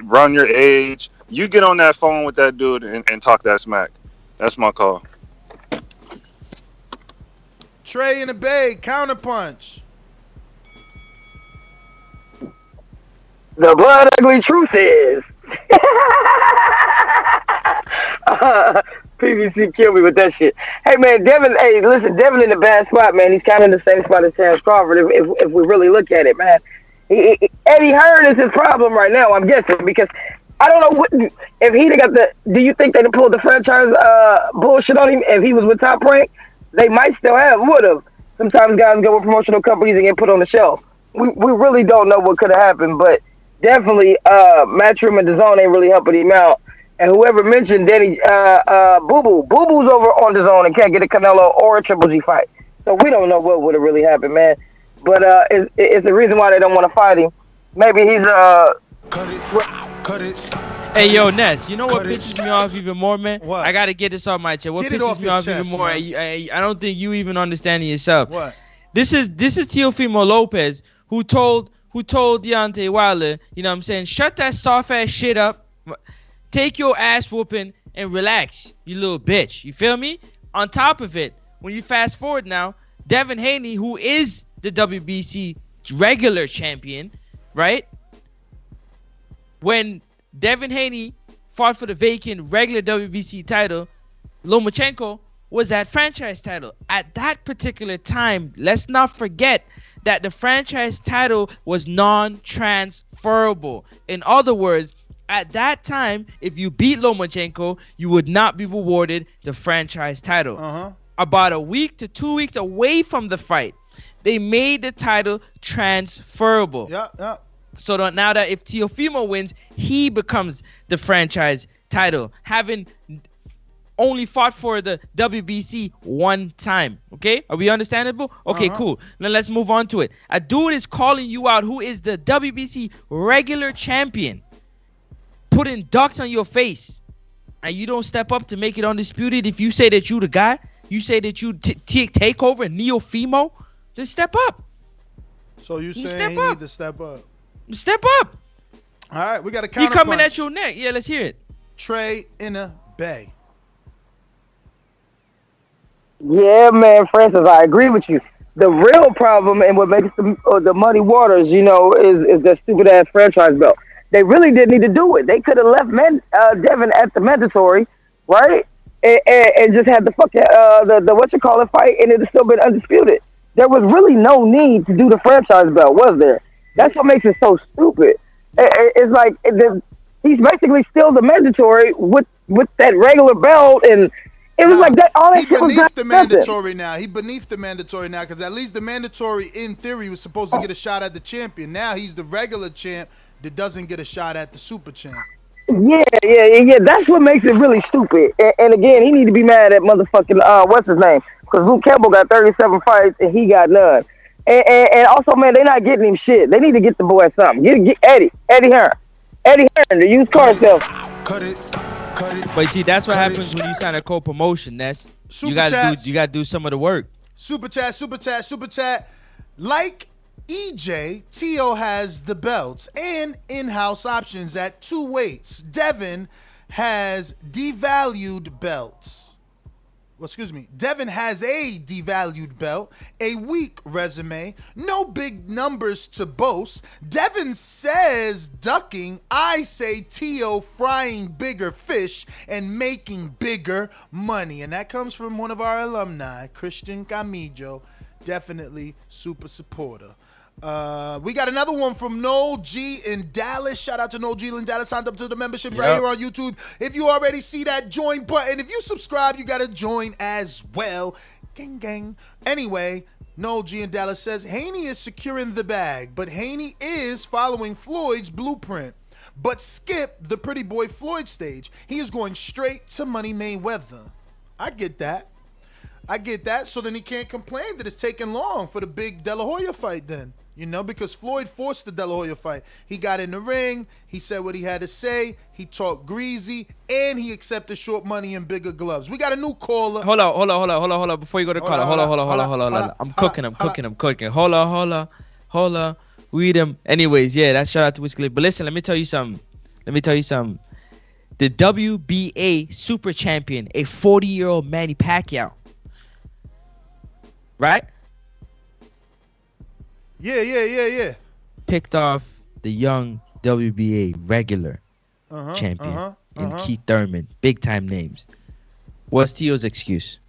run your age. You get on that phone with that dude and talk that smack. That's my call. Trey in the Bay counterpunch. The blood ugly truth is. PVC killed me with that shit. Hey man, Devin in the bad spot, man. He's kind of in the same spot as Terrence Crawford if we really look at it, man. Eddie Hearn is his problem right now, I'm guessing, because I don't know if he'd have got do you think they'd have pulled the franchise bullshit on him if he was with Top Rank? They might still would have. Sometimes guys go with promotional companies and get put on the shelf. We really don't know what could have happened, but definitely Matchroom and DAZN ain't really helping him out. And whoever mentioned Danny Boo Boo's over on DAZN and can't get a Canelo or a Triple G fight. So we don't know what would have really happened, man. But it's the reason why they don't want to fight him. Maybe he's Cut it. Hey, yo, Ness, you know what pisses me off even more, man? What? I got to get this off my chest. What pisses me off even more, I don't think you even understand it yourself. What? This is Teofimo Lopez who told Deontay Wilder, you know what I'm saying, shut that soft-ass shit up, take your ass whooping, and relax, you little bitch. You feel me? On top of it, when you fast forward now, Devin Haney, who is the WBC regular champion, right? When Devin Haney fought for the vacant regular WBC title, Lomachenko was that franchise title. At that particular time, let's not forget that the franchise title was non-transferable. In other words, at that time, if you beat Lomachenko, you would not be rewarded the franchise title. About a week to 2 weeks away from the fight, they made the title transferable. Yeah. So now that if Teofimo wins, he becomes the franchise title, having only fought for the WBC one time. Okay, are we understandable? Okay, cool. Now let's move on to it. A dude is calling you out who is the WBC regular champion, putting ducks on your face, and you don't step up to make it undisputed. If you say that you the guy, you say that you take over Teofimo, just step up. So you saying he need to step up? Step up. All right, we got a counterpunch. He coming at your neck. Yeah, let's hear it. Trey in the Bay. Yeah, man, Francis, I agree with you. The real problem and what makes the muddy waters, is the stupid ass franchise belt. They really didn't need to do it. They could have left Devin at the mandatory, right? And just had the fucking fight, and it'd still been undisputed. there was really no need to do the franchise belt, was there? That's what makes it so stupid. It's like he's basically still the mandatory with that regular belt, and it was like that. All that shit was beneath the mandatory now. He beneath the mandatory now because at least the mandatory, in theory, was supposed to get a shot at the champion. Now he's the regular champ that doesn't get a shot at the super champ. Yeah. That's what makes it really stupid. And again, he need to be mad at motherfucking what's his name? Because Luke Campbell got 37 fights and he got none. And also, man, they're not getting him shit. They need to get the boy something. Get Eddie Hearn, the used car salesman. Cut it. But see, that's what happens when you sign a co-promotion. You gotta do some of the work. Super chat. Like EJ, Teo has the belts and in-house options at 2 weights. Devin has devalued belts. Devin has a devalued belt, a weak resume, no big numbers to boast. Devin says ducking, I say Teo frying bigger fish and making bigger money. And that comes from one of our alumni, Christian Camillo, definitely super supporter. We got another one from Noel G in Dallas. Shout out to Noel G in Dallas. Signed up to the membership right here on YouTube. If you already see that join button, if you subscribe, you got to join as well. Gang, gang. Anyway, Noel G in Dallas says, Haney is securing the bag, but Haney is following Floyd's blueprint. But skip the pretty boy Floyd stage. He is going straight to Money Mayweather. I get that. So then he can't complain that it's taking long for the big De La Hoya fight then. You know, because Floyd forced the De La Hoya fight. He got in the ring, he said what he had to say, he talked greasy, and he accepted short money and bigger gloves. We got a new caller. Hold on. Before you go to caller, hold on. I'm cooking. Hold on. Read them. Anyways, yeah, that's shout out to Whiskey. But listen, let me tell you something. The WBA super champion, a 40-year-old Manny Pacquiao. Right? Yeah. Picked off the young WBA regular champion in Keith Thurman. Big time names. What's Teo's excuse?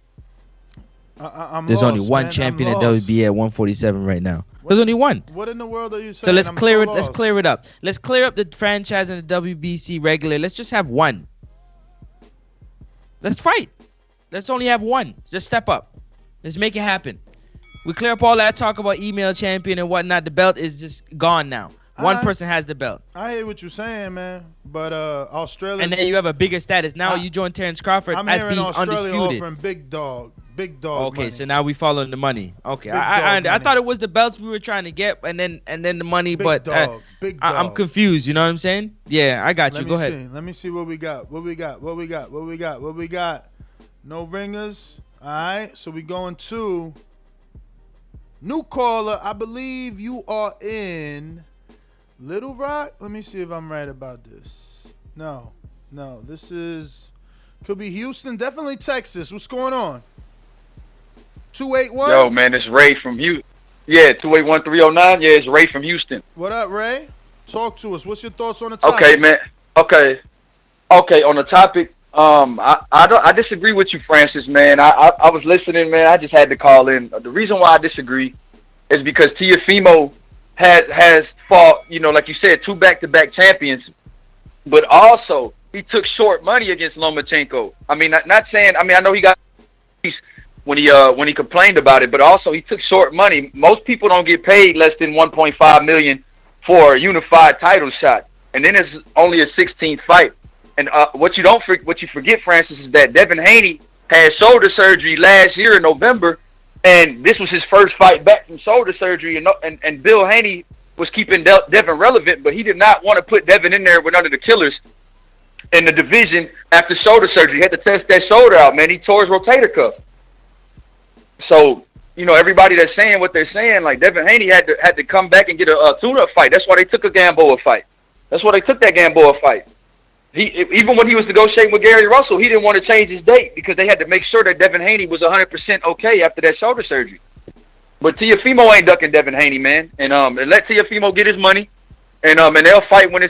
There's only one champion at WBA at 147 right now. There's only one. What in the world are you saying? So let's clear it up. Let's clear up the franchise and the WBC regular. Let's just have one. Let's fight. Let's only have one. Just step up. Let's make it happen. We clear up all that talk about email champion and whatnot. The belt is just gone now. One person has the belt. I hear what you're saying, man. But Australia. And then you have a bigger status. Now you join Terrence Crawford as being Australia undisputed. offering big dog Okay, money. so now we following the money. Okay, I thought it was the belts we were trying to get, and then the money. Big dog. I'm confused. You know what I'm saying? Yeah, I got you. Go ahead. Let me see what we got. What we got? No ringers. All right. So we going to new caller. I believe you are in Little Rock. Let me see if I'm right about this. No. This could be Houston. Definitely Texas. What's going on? 281. Yo, man, it's Ray from Houston. Yeah, 281-309. Yeah, it's Ray from Houston. What up, Ray? Talk to us. What's your thoughts on the topic? Okay, man. Okay. On the topic, I disagree with you, Francis, man. I was listening, man. I just had to call in. The reason why I disagree is because Teofimo has fought, like you said, 2 back-to-back champions, but also he took short money against Lomachenko. I mean, not saying. I mean, I know he got when he complained about it, but also he took short money. Most people don't get paid less than $1.5 million for a unified title shot, and then it's only a 16th fight. And what you forget, Francis, is that Devin Haney had shoulder surgery last year in November, and this was his first fight back from shoulder surgery. And Bill Haney was keeping Devin relevant, but he did not want to put Devin in there with under the killers in the division after shoulder surgery. He had to test that shoulder out, man. He tore his rotator cuff. So, everybody that's saying what they're saying, like Devin Haney had to come back and get a tune-up fight. That's why they took a Gamboa fight. That's why they took that Gamboa fight. Even when he was negotiating with Gary Russell, he didn't want to change his date because they had to make sure that Devin Haney was 100% okay after that shoulder surgery. But Teofimo ain't ducking Devin Haney, man. And let Teofimo get his money, and they'll fight when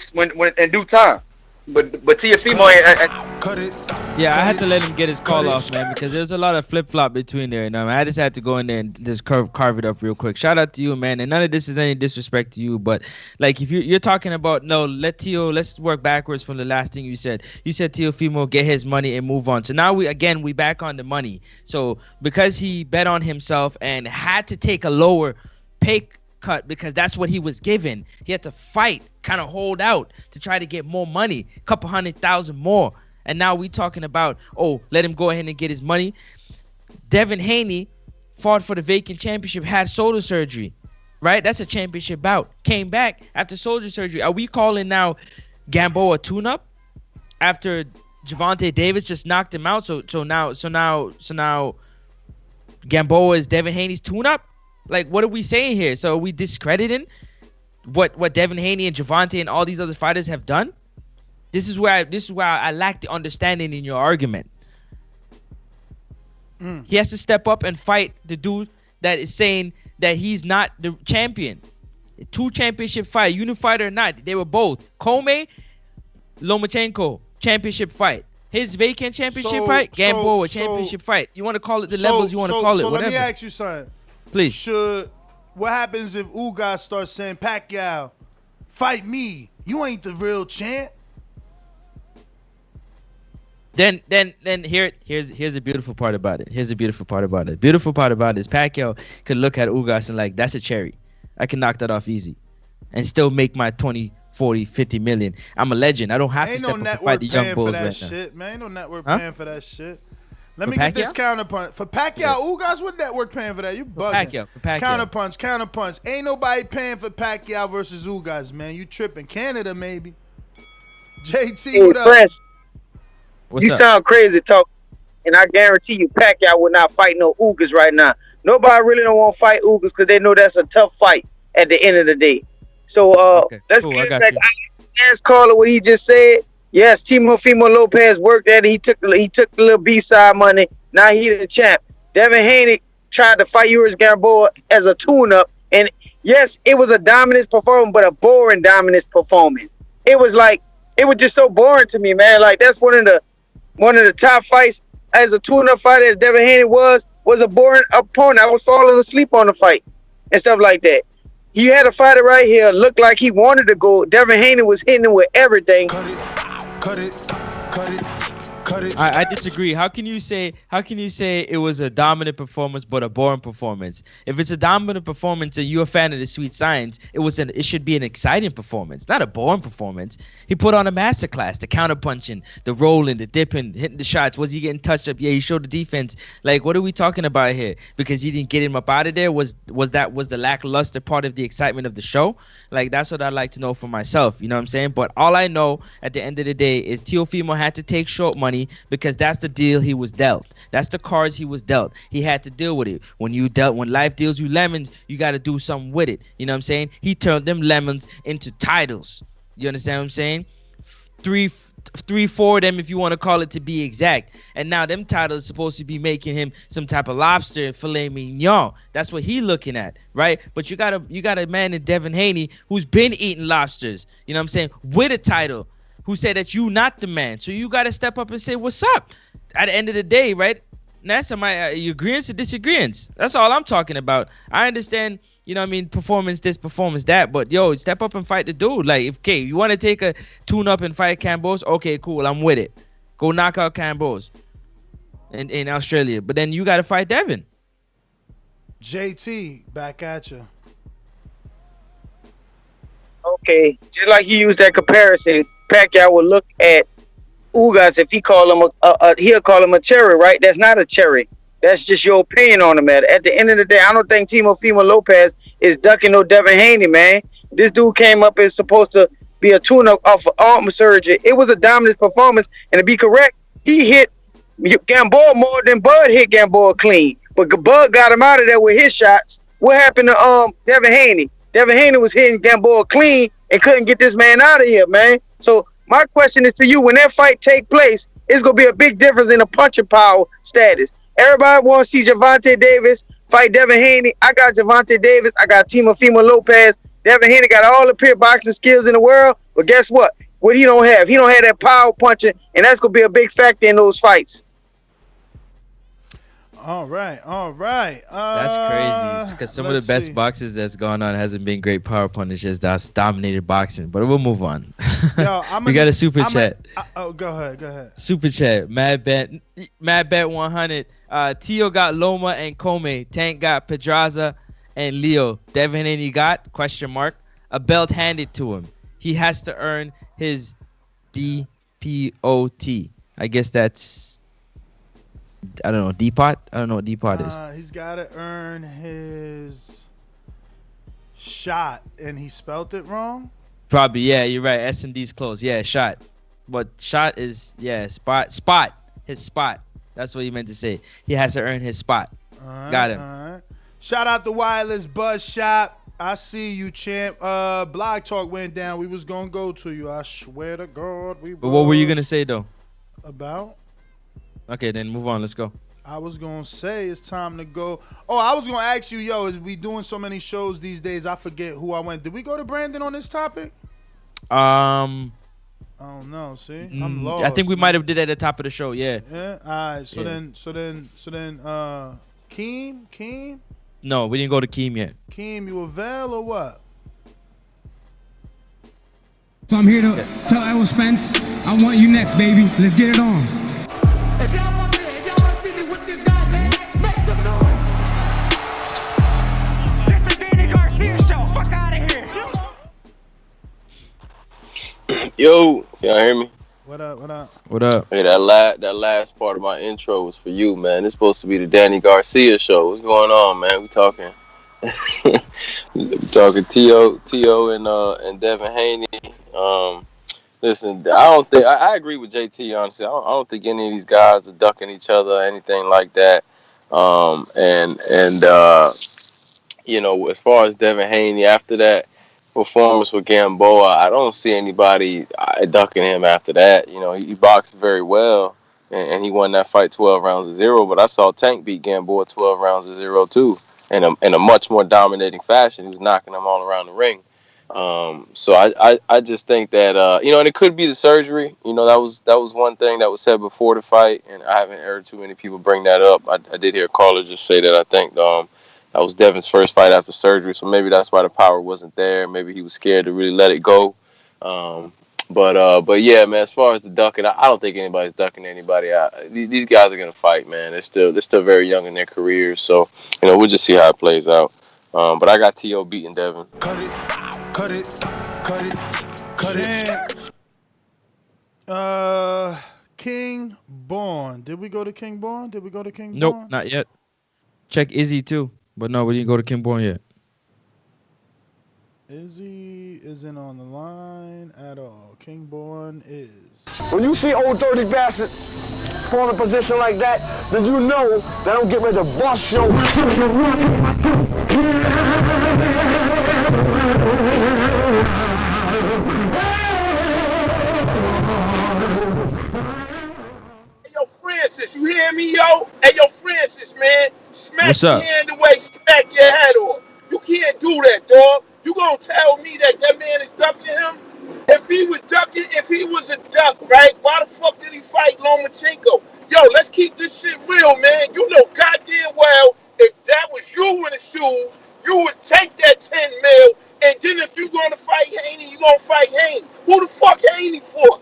in due time. But Teofimo ain't. Yeah, I had to let him get his call off, man, because there's a lot of flip flop between there. You know, I just had to go in there and just carve it up real quick. Shout out to you, man. And none of this is any disrespect to you, but like if you're talking about let's work backwards from the last thing you said. You said Teofimo get his money and move on. So now we back on the money. So because he bet on himself and had to take a lower pay cut because that's what he was given, he had to fight, kind of hold out to try to get more money, a couple 100,000 more. And now we talking about, let him go ahead and get his money. Devin Haney fought for the vacant championship, had shoulder surgery, right? That's a championship bout. Came back after shoulder surgery. Are we calling now Gamboa tune-up after Gervonta Davis just knocked him out? So now Gamboa is Devin Haney's tune-up? Like, what are we saying here? So are we discrediting what Devin Haney and Gervonta and all these other fighters have done? This is where I lack the understanding in your argument. He has to step up and fight the dude that is saying that he's not the champion. 2 championship fight, unified or not, they were both. Kome, Lomachenko, championship fight. His vacant championship fight, Gamboa, championship fight. You want to call it the levels you want to call it, whatever. Let me ask you something. Please. What happens if Ugas starts saying, Pacquiao, fight me. You ain't the real champ. Then here's the beautiful part about it. Beautiful part about it is Pacquiao could look at Ugas and like, that's a cherry. I can knock that off easy and still make my 20, 40, 50 million. I'm a legend. I don't have to step up and fight the young bulls right shit, man. Ain't no network paying for that shit. Let me get this counterpunch. For Pacquiao, Ugas, what network paying for that? You bugging. For Pacquiao. Counterpunch. Ain't nobody paying for Pacquiao versus Ugas, man. You tripping. Canada, maybe. JT, what up? Prince, What's you up? sound crazy talking, and I guarantee you Pacquiao will not fight no Ugas right now. Nobody really don't want to fight Ugas because they know that's a tough fight at the end of the day. So let's get back. Ask Carla what he just said. Yes, Teofimo Lopez worked at it. He took the little B-side money. Now he the champ. Devin Haney tried to fight Urias Gamboa as a tune-up. And yes, it was a dominant performance, but a boring dominant performance. It was just so boring to me, man. Like, that's one of the top fights as a tune-up fighter as Devin Haney was a boring opponent. I was falling asleep on the fight and stuff like that. You had a fighter right here, looked like he wanted to go. Devin Haney was hitting him with everything. Cut it. I disagree. How can you say it was a dominant performance but a boring performance? If it's a dominant performance and you're a fan of the sweet science, it should be an exciting performance, not a boring performance. He put on a masterclass, the counterpunching, the rolling, the dipping, hitting the shots. Was he getting touched up? Yeah, he showed the defense. Like, what are we talking about here? Because he didn't get him up out of there? Was the lackluster part of the excitement of the show? Like, that's what I'd like to know for myself. You know what I'm saying? But all I know at the end of the day is Teofimo had to take short money because that's the deal he was dealt. That's the cards he was dealt. He had to deal with it. When life deals you lemons, you got to do something with it. You know what I'm saying? He turned them lemons into titles. You understand what I'm saying? Three, 4 of them, if you want to call it to be exact. And now them titles supposed to be making him some type of lobster and filet mignon. That's what he looking at, right? But you got a man in Devin Haney who's been eating lobsters. You know what I'm saying? With a title. Who said that you not the man. So you got to step up and say, what's up? At the end of the day, right? That's my agreements or disagreements. That's all I'm talking about. I understand, you know what I mean, performance this, performance that. But, yo, step up and fight the dude. Like, if you want to take a tune-up and fight Cambos, okay, cool, I'm with it. Go knock out Cambos in Australia. But then you got to fight Devin. JT, back at you. Okay, just like you used that comparison, Pacquiao would look at Ugas if he'll call him a cherry, right? That's not a cherry. That's just your opinion on the matter. At the end of the day, I don't think Teofimo Lopez is ducking no Devin Haney, man. This dude came up as supposed to be a tune-up off of arm surgery. It was a dominant performance, and to be correct, he hit Gamboa more than Bud hit Gamboa clean. But Bud got him out of there with his shots. What happened to Devin Haney? Devin Haney was hitting Gamboa clean and couldn't get this man out of here, man. So my question is to you, when that fight take place, it's going to be a big difference in the punching power status. Everybody wants to see Gervonta Davis fight Devin Haney. I got Gervonta Davis. I got Teofimo Lopez. Devin Haney got all the pure boxing skills in the world. But guess what? what he don't have. He don't have that power punching, and that's gonna be a big factor in those fights. All right. That's crazy because some of the best boxers that's gone on hasn't been great power punches that's dominated boxing. But we'll move on. Yo, we got a super chat. Go ahead. Super chat. Mad Bet 100. Teo got Loma and Come. Tank got Pedraza and Leo. Devin Haney got ? A belt handed to him. He has to earn his DPOT. I guess that's. I don't know, D-Pot? I don't know what D-Pot is. He's got to earn his shot, and he spelt it wrong? Probably, yeah, you're right. S&D's close. Yeah, shot. But shot is, spot. His spot. That's what he meant to say. He has to earn his spot. Got him. All right. Shout out to Wireless Buzz Shop. I see you, champ. Blog Talk went down. We was going to go to you. I swear to God. But what were you going to say, though? About? Okay, then move on. Let's go. I was going to say it's time to go. Oh, I was going to ask you, is we doing so many shows these days, I forget who I went. Did we go to Brandon on this topic? I don't know. See? I'm lost. I think we might have did it at the top of the show, yeah. Yeah? All right. So then, Keem? No, we didn't go to Keem yet. Keem, you avail or what? So I'm here to tell Errol Spence, I want you next, baby. Let's get it on. If y'all want to see me with this Dazn, make some noise. This is Danny Garcia show. Fuck out of here. Yo, y'all hear me? What up? Hey, that last part of my intro was for you, man. It's supposed to be the Danny Garcia show. What's going on, man? We talking Teo and Devin Haney. Listen, I agree with JT, honestly. I don't think any of these guys are ducking each other or anything like that. As far as Devin Haney, after that performance with Gamboa, I don't see anybody ducking him after that. He boxed very well, and he won that fight 12 rounds to 0. But I saw Tank beat Gamboa 12 rounds to 0 too, in a much more dominating fashion. He was knocking them all around the ring. So I just think that and it could be the surgery. That was one thing that was said before the fight, and I haven't heard too many people bring that up. I did hear a caller just say that I think that was Devin's first fight after surgery, so maybe that's why the power wasn't there. Maybe he was scared to really let it go. But yeah, man. As far as the ducking, I don't think anybody's ducking anybody. These guys are gonna fight, man. They're still very young in their careers, so we'll just see how it plays out. But I got Teo beating Devin. Cut it. King Born. Did we go to King Born? Nope, not yet. Check Izzy too, but no, we didn't go to King Born yet. Izzy isn't on the line at all. King Born is. When you see old dirty bastard fall in a position like that, then you know that I'm getting ready to bust your. Hey, yo, Francis, you hear me, yo? Hey, yo, Francis, man. Smack your hand away, smack your head off. You can't do that, dog. You gonna tell me that man is ducking him? If he was a duck, right? Why the fuck did he fight Lomachenko? Yo, let's keep this shit real, man. You know goddamn well if that was you in the shoes, you would take that 10 mil, and then if you gonna fight Haney, you gonna fight Haney. Who the fuck Haney for?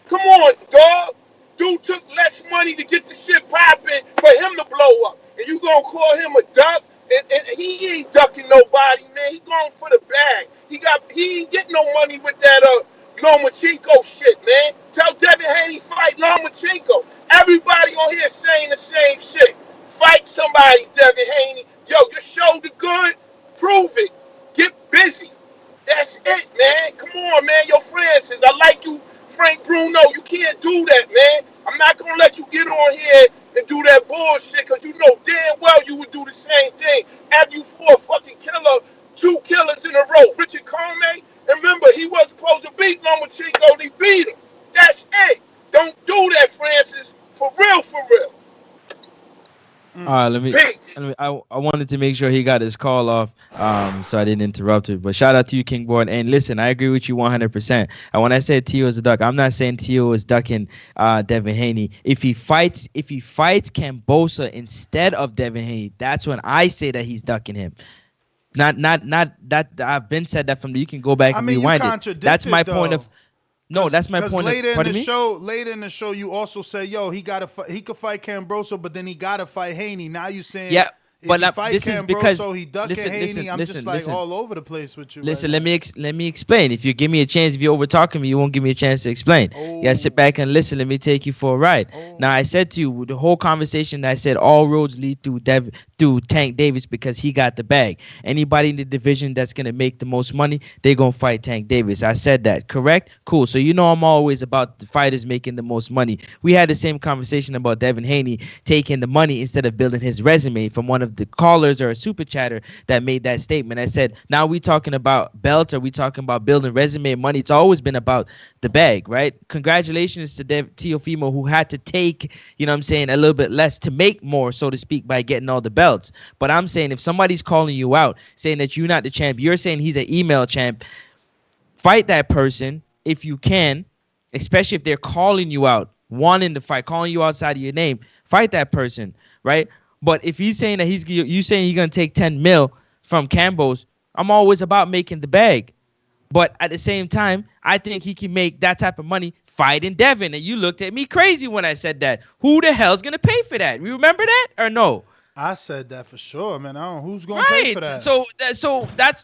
Come on, dog. Dude took less money to get the shit popping for him to blow up. And you gonna call him a duck? And he ain't ducking nobody, man. He going for the bag. He ain't getting no money with that Lomachenko shit, man. Tell Devin Haney fight Lomachenko. Everybody on here saying the same shit. Fight somebody, Devin Haney. Yo, your shoulder good? Prove it. Get busy. That's it, man. Come on, man. Your Francis, I like you, Frank Bruno. You can't do that, man. I'm not going to let you get on here and do that bullshit, because you know damn well you would do the same thing after you fought fucking two killers in a row. Richard Comey, and remember, he wasn't supposed to beat Lomachenko, and he beat him. That's it. Don't do that, Francis. For real, for real. Let me. I wanted to make sure he got his call off, so I didn't interrupt it. But shout out to you, King Boy. And listen, I agree with you 100%. And when I said Teo is a duck, I'm not saying Teo is ducking Devin Haney. If he fights Kambosa instead of Devin Haney, that's when I say that he's ducking him. Not that I've been said that from the. You can go back and rewind it. That's my point of. No, that's my point. Later in the show, you also say, "Yo, he could fight Cambroso, but then he gotta fight Haney." Now you saying, yeah, but if he fight this is because he ducking Haney. I'm just like all over the place with you. Listen, let me explain. If you give me a chance, if you're over talking me, you won't give me a chance to explain. Yeah, sit back and listen. Let me take you for a ride. Now I said to you the whole conversation. I said all roads lead through Tank Davis because he got the bag. Anybody in the division that's gonna make the most money, they're gonna fight Tank Davis. I said that, correct? Cool. So you know I'm always about the fighters making the most money. We had the same conversation about Devin Haney taking the money instead of building his resume from one of the callers or a super chatter that made that statement. I said, now we talking about belts, or we talking about building resume money? It's always been about the bag, right? Congratulations to Teofimo, who had to take, you know what I'm saying, a little bit less to make more, so to speak, by getting all the belts. But I'm saying if somebody's calling you out, saying that you're not the champ, you're saying he's an email champ, fight that person if you can, especially if they're calling you out, wanting to fight, calling you outside of your name, fight that person, right? But if he's saying that you saying he's gonna take 10 mil from Cambos, I'm always about making the bag. But at the same time, I think he can make that type of money fighting Devin. And you looked at me crazy when I said that. Who the hell's gonna pay for that? You remember that or no? I said that for sure, man. I don't know who's gonna pay for that. So that's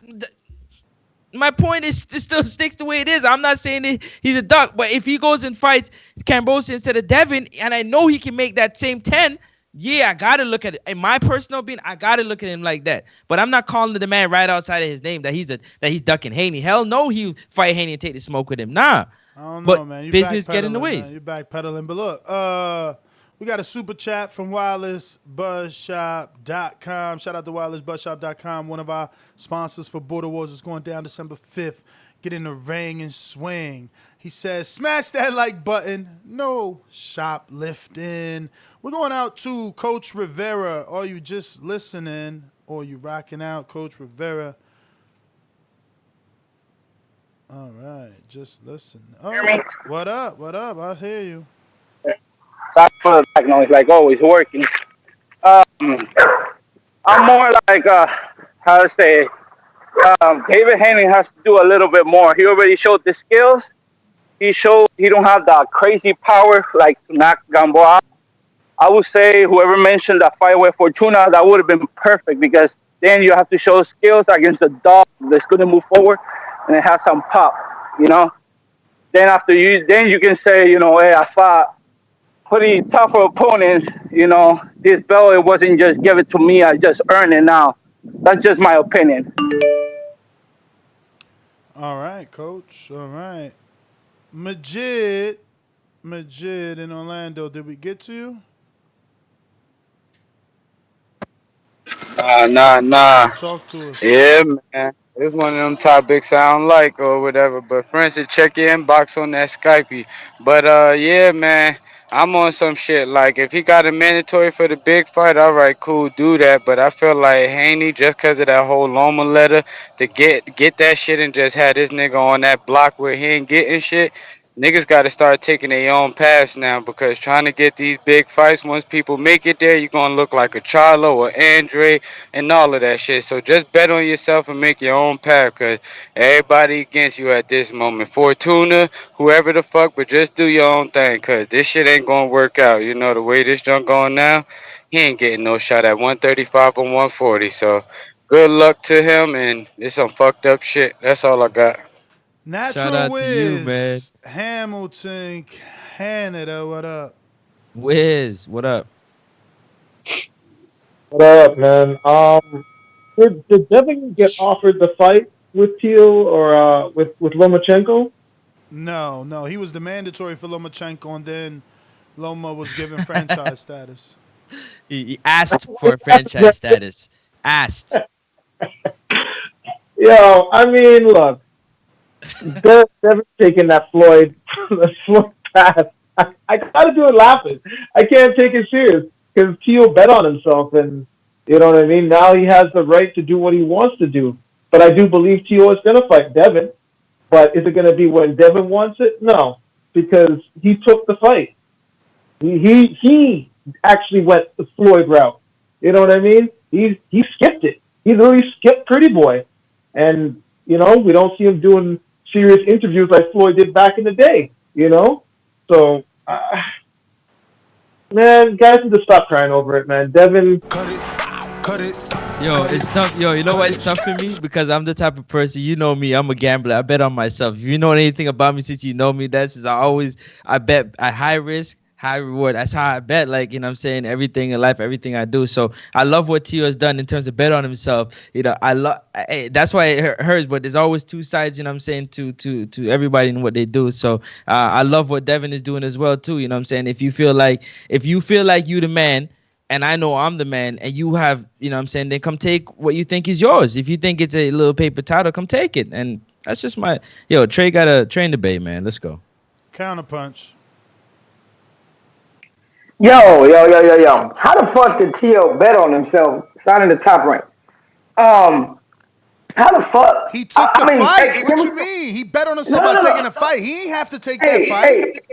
my point is it still sticks the way it is. I'm not saying that he's a duck, but if he goes and fights Cambosa instead of Devin, and I know he can make that same 10, yeah, I gotta look at it. In my personal opinion, I gotta look at him like that. But I'm not calling the man right outside of his name that he's ducking Haney. Hell no, he fight Haney and take the smoke with him. Nah. I don't know, but man. You business get in the way. You're backpedaling. But look, we got a super chat from wirelessbuzzshop.com. Shout out to wirelessbuzzshop.com. One of our sponsors for Border Wars is going down December 5th. Get in the ring and swing. He says, smash that like button. No shoplifting. We're going out to Coach Rivera. Are you just listening or you rocking out, Coach Rivera? All right, just listen. Oh, what up? What up? I hear you. Sorry for the back noise, like always, working. I'm more like, how to say, David Haney has to do a little bit more. He already showed the skills. He showed he don't have the crazy power like to knock Gamboa out. I would say whoever mentioned that fight with Fortuna, that would have been perfect because then you have to show skills against a dog that's going to move forward and it has some pop, you know. Then you can say, you know, hey, I fought pretty tougher opponents, you know. This belt, it wasn't just give it to me, I just earned it now. That's just my opinion. All right, Coach. All right. Majid in Orlando, did we get to you? Nah. Talk to us. Yeah, man. It's one of them topics I don't like or whatever. But for instance, check your inbox on that Skypey. But yeah, man. I'm on some shit. Like, if he got a mandatory for the big fight, all right, cool, do that. But I feel like Haney, just because of that whole Loma letter, to get that shit and just have this nigga on that block where he ain't getting shit, niggas got to start taking their own paths now, because trying to get these big fights, once people make it there, you're going to look like a Charlo or Andre and all of that shit. So just bet on yourself and make your own path, because everybody against you at this moment. Fortuna, whoever the fuck, but just do your own thing, because this shit ain't going to work out. You know, the way this junk going now, he ain't getting no shot at 135 or 140. So good luck to him, and it's some fucked up shit. That's all I got. Natural Wiz, Hamilton, Canada, what up? Wiz, what up? What up, man? Did Devin get offered the fight with Teo or with Lomachenko? No, he was the mandatory for Lomachenko, and then Loma was given franchise status. He asked for franchise status. Asked. Yo, I mean, look, Devin taking that Floyd pass. I gotta do it laughing. I can't take it serious because Teo bet on himself, and you know what I mean. Now he has the right to do what he wants to do. But I do believe Teo is going to fight Devin. But is it going to be when Devin wants it? No, because he took the fight. He actually went the Floyd route. You know what I mean? He skipped it. He literally skipped Pretty Boy, and you know we don't see him doing serious interviews like Floyd did back in the day. You know, so man, guys need to stop crying over it, man. Devin, Cut it. Yo, it's tough. Yo, you know why it's tough for me? Because I'm the type of person, you know me, I'm a gambler. I bet on myself. If you know anything about me since you know me, I bet at high risk, high reward. That's how I bet, like, you know what I'm saying, everything in life, everything I do. So I love what Teo has done in terms of bet on himself. You know, that's why it hurts, but there's always two sides, you know what I'm saying, to everybody and what they do. So I love what Devin is doing as well, too. You know what I'm saying? If you feel like you the man, and I know I'm the man, and you have, you know what I'm saying, then come take what you think is yours. If you think it's a little paper title, come take it. And that's just Trey got a train debate, man. Let's go. Counterpunch. Yo. How the fuck did Teo bet on himself signing the Top Rank? How the fuck? He took the fight. What you mean? He bet on himself by taking a fight. He ain't have to take that fight.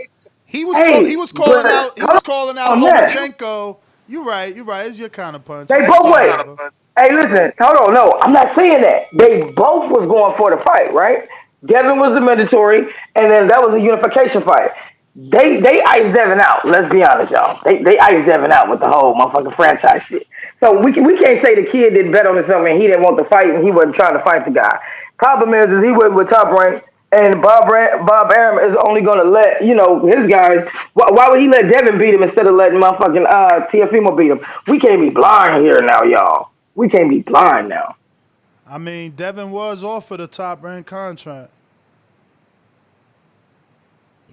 He was calling out Lomachenko. You're right. It's your counterpunch. They both went. Hey, listen, hold on. No, I'm not saying that. They both was going for the fight, right? Devin was the mandatory, and then that was a unification fight. They iced Devin out. Let's be honest, y'all. They iced Devin out with the whole motherfucking franchise shit. So we can't say the kid didn't bet on himself and he didn't want to fight and he wasn't trying to fight the guy. Problem is he went with Top Rank. And Bob Arum is only going to let, his guys. Why would he let Devin beat him instead of letting motherfucking Teofimo beat him? We can't be blind here now, y'all. We can't be blind now. I mean, Devin was offered a Top Rank contract.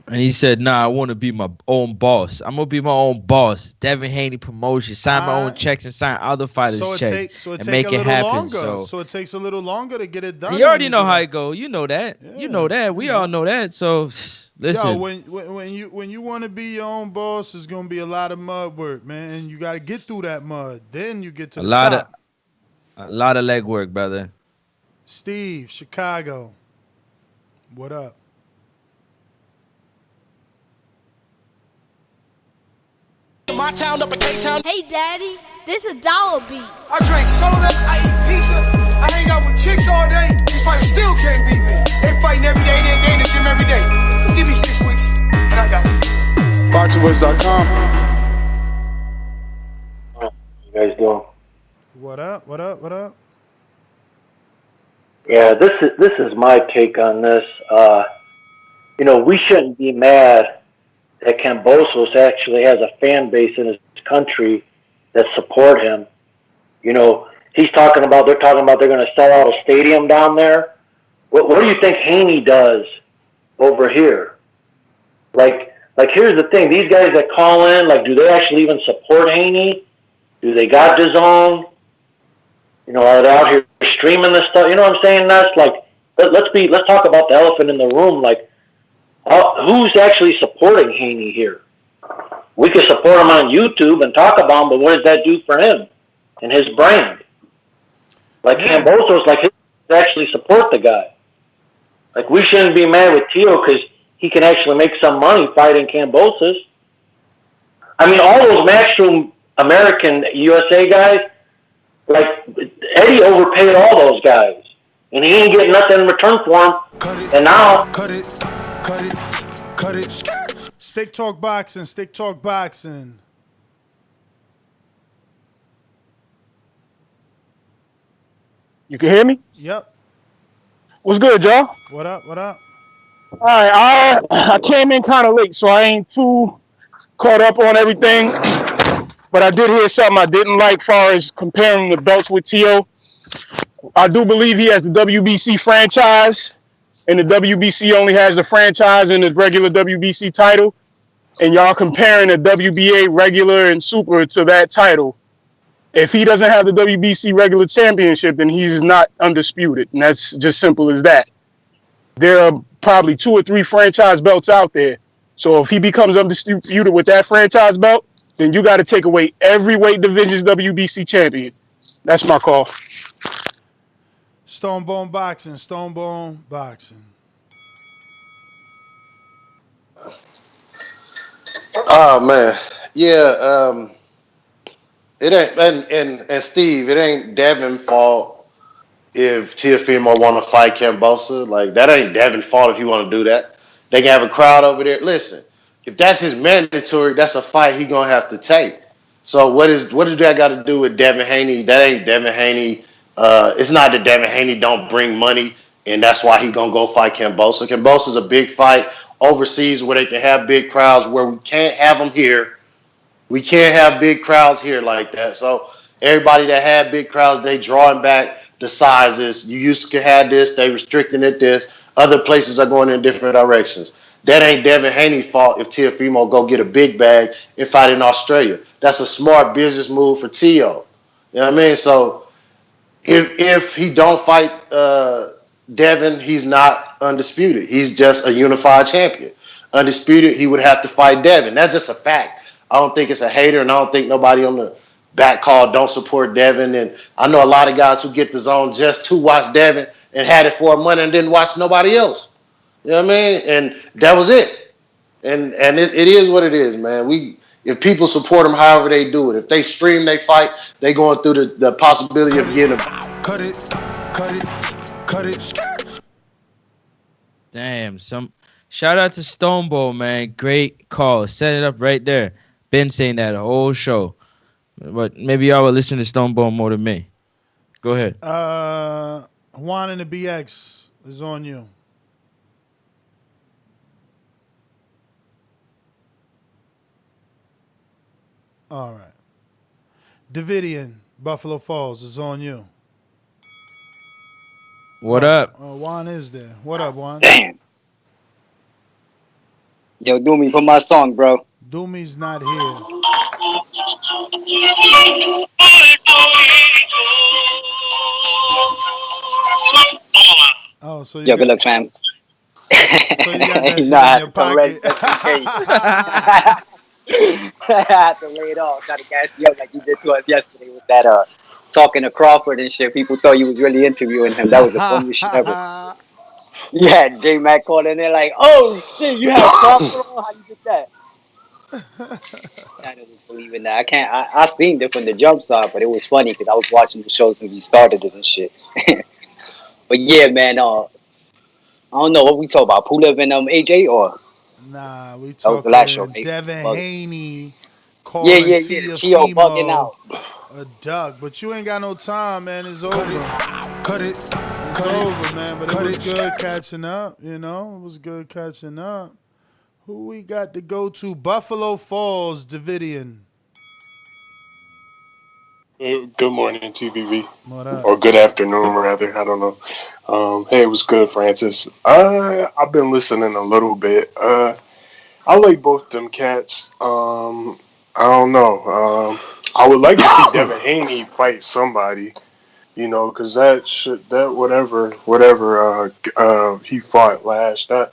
And he said, nah, I want to be my own boss. I'm going to be my own boss. Devin Haney promotion. Sign my own checks and sign other fighters' checks. And make it happen. So it takes a little longer to get it done. You already know how it go. You know that. Yeah, you know that. We all know that. So, listen. Yo, when you want to be your own boss, it's going to be a lot of mud work, man. And you got to get through that mud. Then you get to the top. A lot of leg work, brother. Steve, Chicago. What up? My town up in K-Town. Hey, Daddy, this a dollar beat. I drink soda, I eat pizza, I hang out with chicks all day. These fighters still can't beat me. They fighting every day, they in the gym every day. Just give me 6 weeks, and I got it. BoxingVoice.com. How you guys doing? What up? Yeah, this is my take on this. We shouldn't be mad that Kambosos actually has a fan base in his country that support him. They're talking about they're going to sell out a stadium down there. What do you think Haney does over here? Like here's the thing. These guys that call in, do they actually even support Haney? Do they got Dazn? Are they out here streaming this stuff? You know what I'm saying? That's let's talk about the elephant in the room. Who's actually supporting Haney here? We could support him on YouTube and talk about him, but what does that do for him and his brand? Kambosos, he actually support the guy. We shouldn't be mad with Teo because he can actually make some money fighting Kambosos. I mean, all those Matchroom American USA guys, Eddie overpaid all those guys, and he ain't getting nothing in return for them. And now, cut it. Stick Talk Boxing. You can hear me? Yep. What's good, y'all? What up? All right, I came in kind of late, so I ain't too caught up on everything. But I did hear something I didn't like as far as comparing the belts with Teo. I do believe he has the WBC franchise, and the WBC only has the franchise and the regular WBC title. And y'all comparing the WBA regular and super to that title. If he doesn't have the WBC regular championship, then he's not undisputed. And that's just simple as that. There are probably 2 or 3 franchise belts out there. So if he becomes undisputed with that franchise belt, then you got to take away every weight division's WBC champion. That's my call. Stone Bone Boxing. Stone Bone Boxing. Oh man, yeah. It ain't and Steve. It ain't Devin fault if Teofimo want to fight Cambosa. Like that ain't Devin fault if he want to do that. They can have a crowd over there. Listen, if that's his mandatory, that's a fight he gonna have to take. So what does that got to do with Devin Haney? That ain't Devin Haney. It's not that Devin Haney don't bring money, and that's why he gonna go fight Cambosa. Cambosa's a big fight overseas where they can have big crowds. Where we can't have them here, we can't have big crowds here like that. So everybody that had big crowds, they drawing back the sizes. You used to have this, they restricting it this. Other places are going in different directions. That ain't Devin Haney's fault if Teofimo go get a big bag and fight in Australia. That's a smart business move for Teo. You know what I mean? So if he don't fight Devin, he's not undisputed. He's just a unified champion. Undisputed, he would have to fight Devin. That's just a fact. I don't think it's a hater, and I don't think nobody on the back call don't support Devin. And I know a lot of guys who get the zone just to watch Devin and had it for a month and didn't watch nobody else. You know what I mean? And that was it. And it is what it is, man. If people support them however they do it. If they stream they fight, they going through the possibility of getting a Cut it. Damn, shout out to Stoneball, man. Great call. Set it up right there. Been saying that the whole show. But maybe y'all will listen to Stoneball more than me. Go ahead. Juan and the BX is on you. All right. Davidian, Buffalo Falls is on you. What up? Juan is there. What up, Juan? Damn. Yo, Doomy, put my song, bro. Doomy's not here. Oh, so Yo, good luck, fam. So you got that shit nah, in your pocket. I had to lay it off. Try to gas you up like you did to us yesterday with that talking to Crawford and shit. People thought you was really interviewing him. That was the funniest shit ever. Yeah, J Mac called in there like, "Oh shit, you have Crawford on? How you get that?" I don't believe in that. I seen it from the jump start, but it was funny because I was watching the show since we started it and shit. But yeah, man. I don't know what we talk about. Pulev and AJ or. Nah, we talking the last show. Devin Haney calling Teo bugging out. A duck, but you ain't got no time, man. It's over. Cut it. It's over, man. But it was good catching up, you know? It was good catching up. Who we got to go to? Buffalo Falls, Davidian. Good morning, TBV. What up? Or good afternoon, rather. I don't know. Hey, it was good, Francis. I've been listening a little bit. I like both them cats. I don't know. I would like to see Devin Haney fight somebody, you know, because whatever he fought last, that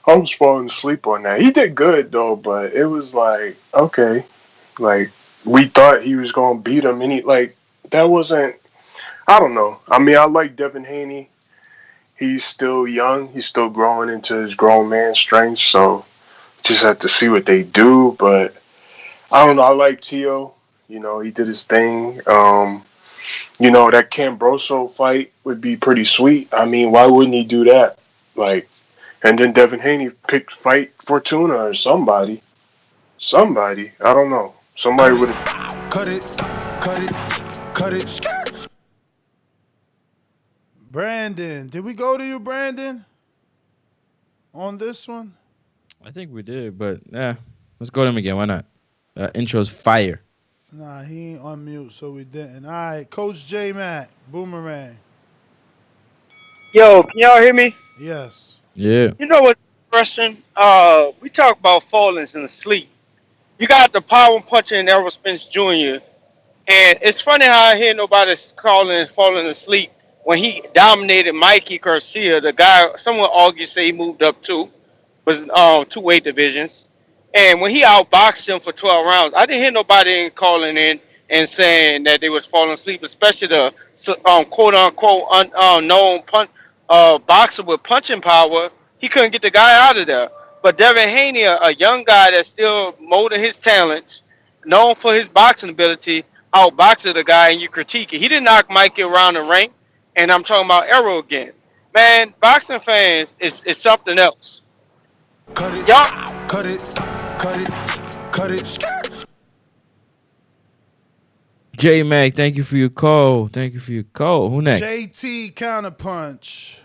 I was falling asleep on that. He did good though, but it was like, okay, like we thought he was gonna beat him, and that wasn't. I don't know. I mean, I like Devin Haney. He's still young. He's still growing into his grown man strength. So just have to see what they do. But I don't know. I like Teo. You know, he did his thing. You know, that Cambroso fight would be pretty sweet. I mean, why wouldn't he do that? Like, and then Devin Haney picked fight Fortuna or somebody. Somebody. I don't know. Somebody would have. Cut it. Brandon, did we go to you, Brandon? On this one? I think we did, but yeah. Let's go to him again. Why not? Intro's fire. Nah, he ain't on mute, so we didn't. All right, Coach J Mac, Boomerang. Yo, can y'all hear me? Yes. Yeah. You know what's interesting? We talk about fallings in the sleep. You got the power puncher in Errol Spence Jr. And it's funny how I hear nobody calling falling asleep when he dominated Mikey Garcia, the guy someone argues say he moved up to, was 2 weight divisions. And when he outboxed him for 12 rounds, I didn't hear nobody calling in and saying that they was falling asleep, especially the quote unquote unknown boxer with punching power. He couldn't get the guy out of there. But Devin Haney, a young guy that's still molding his talents, known for his boxing ability, outboxed the guy and you critique it. He didn't knock Mikey around the ring, and I'm talking about Arrow again. Man, boxing fans is something else. Cut it, Y'all, cut it, cut it, cut it. J Mac, thank you for your call. Thank you for your call. Who next? JT counterpunch.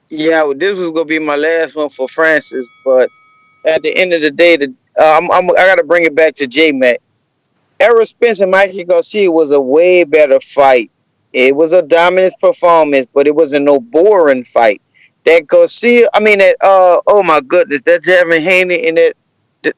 Yeah, well, this was gonna be my last one for Francis, but at the end of the day, I gotta bring it back to J Mac. Errol Spence and Mikey Garcia was a way better fight. It was a dominant performance, but it wasn't no boring fight. That Garcia, oh my goodness, that Devin Haney and that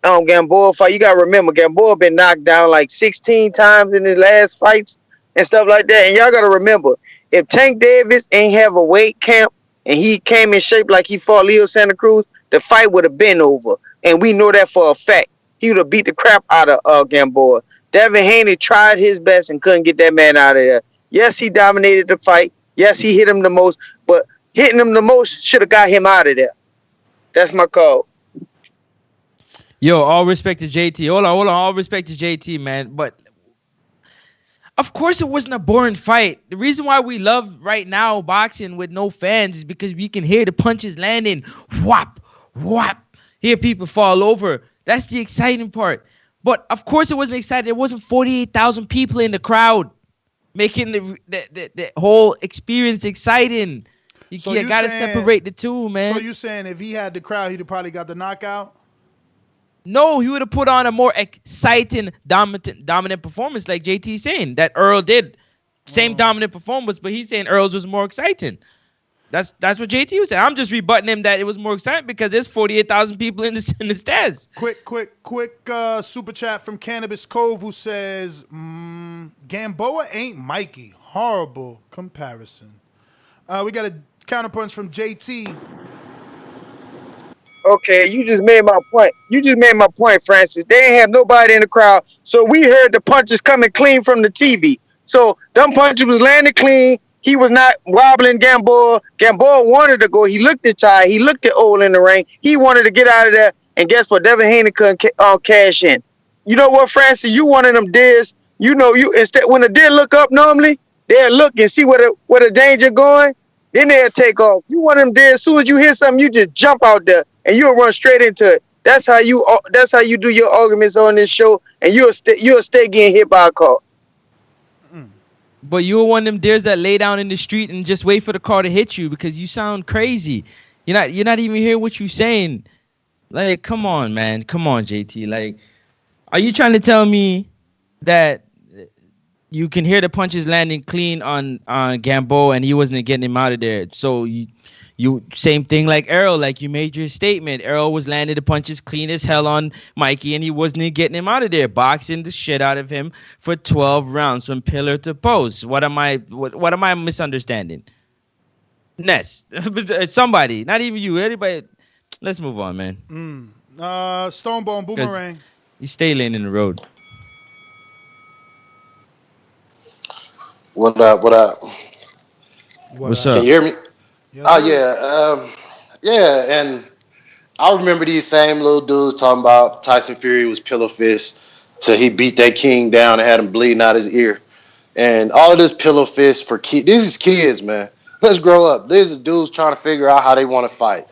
Gamboa fight. You gotta remember, Gamboa been knocked down like 16 times in his last fights and stuff like that. And y'all gotta remember, if Tank Davis ain't have a weight camp and he came in shape like he fought Leo Santa Cruz, the fight would have been over. And we know that for a fact. He would have beat the crap out of Gamboa. Devin Haney tried his best and couldn't get that man out of there. Yes, he dominated the fight. Yes, he hit him the most, but hitting him the most should have got him out of there. That's my call. Yo, all respect to JT. Hold on. All respect to JT, man. But of course, it wasn't a boring fight. The reason why we love right now boxing with no fans is because we can hear the punches landing. Whop, whop. Hear people fall over. That's the exciting part. But of course, it wasn't exciting. There wasn't 48,000 people in the crowd making the whole experience exciting. You got to separate the two, man. So you saying if he had the crowd, he'd have probably got the knockout? No, he would have put on a more exciting, dominant performance like JT saying that Earl did. Same dominant performance, but he's saying Earl's was more exciting. That's what JT was saying. I'm just rebutting him that it was more exciting because there's 48,000 people in the stands. Quick super chat from Cannabis Cove who says, Gamboa ain't Mikey. Horrible comparison. We got a counterpunch from JT. Okay, you just made my point. Francis. They ain't have nobody in the crowd, so we heard the punches coming clean from the TV. So them punches was landing clean. He was not wobbling Gamboa. Gamboa wanted to go. He looked at Ty. He looked at Ole in the ring. He wanted to get out of there. And guess what? Devin Haney couldn't cash in. You know what, Francis? You one of them deers. You know, instead when a deer look up normally, they'll look and see where the danger going. Then they'll take off. You one of them deers. As soon as you hear something, you just jump out there and you'll run straight into it. That's how you do your arguments on this show, and you'll stay getting hit by a car. But you're one of them deers that lay down in the street and just wait for the car to hit you because you sound crazy. You're not even hearing what you're saying. Like, come on, man. Come on, JT. Like, are you trying to tell me that you can hear the punches landing clean on Gamboa and he wasn't getting him out of there? So you same thing like Errol, like you made your statement. Errol was landing the punches clean as hell on Mikey and he wasn't getting him out of there, boxing the shit out of him for 12 rounds from pillar to post. What am I misunderstanding? Ness, somebody, not even you, anybody. Let's move on, man. Stonebone Boomerang. You stay laying in the road. What up? What's up? Can you hear me? Yes, yeah, and I remember these same little dudes talking about Tyson Fury was pillow fist till he beat that king down and had him bleeding out his ear. And all of this pillow fist for kids. These is kids, man. Let's grow up. These is dudes trying to figure out how they want to fight.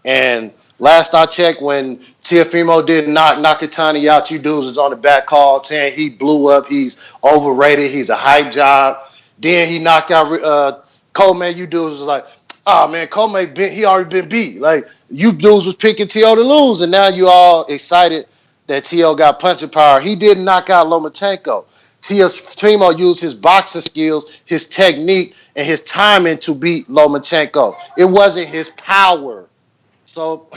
And last I checked, when Teofimo did knock Nakatani out, you dudes was on the back call saying he blew up, he's overrated, he's a hype job. Then he knocked out Coleman. You dudes was like, oh man, Coleman he already been beat. Like you dudes was picking Teo to lose, and now you all excited that Teo got punching power. He didn't knock out Lomachenko. Teofimo used his boxing skills, his technique, and his timing to beat Lomachenko. It wasn't his power. So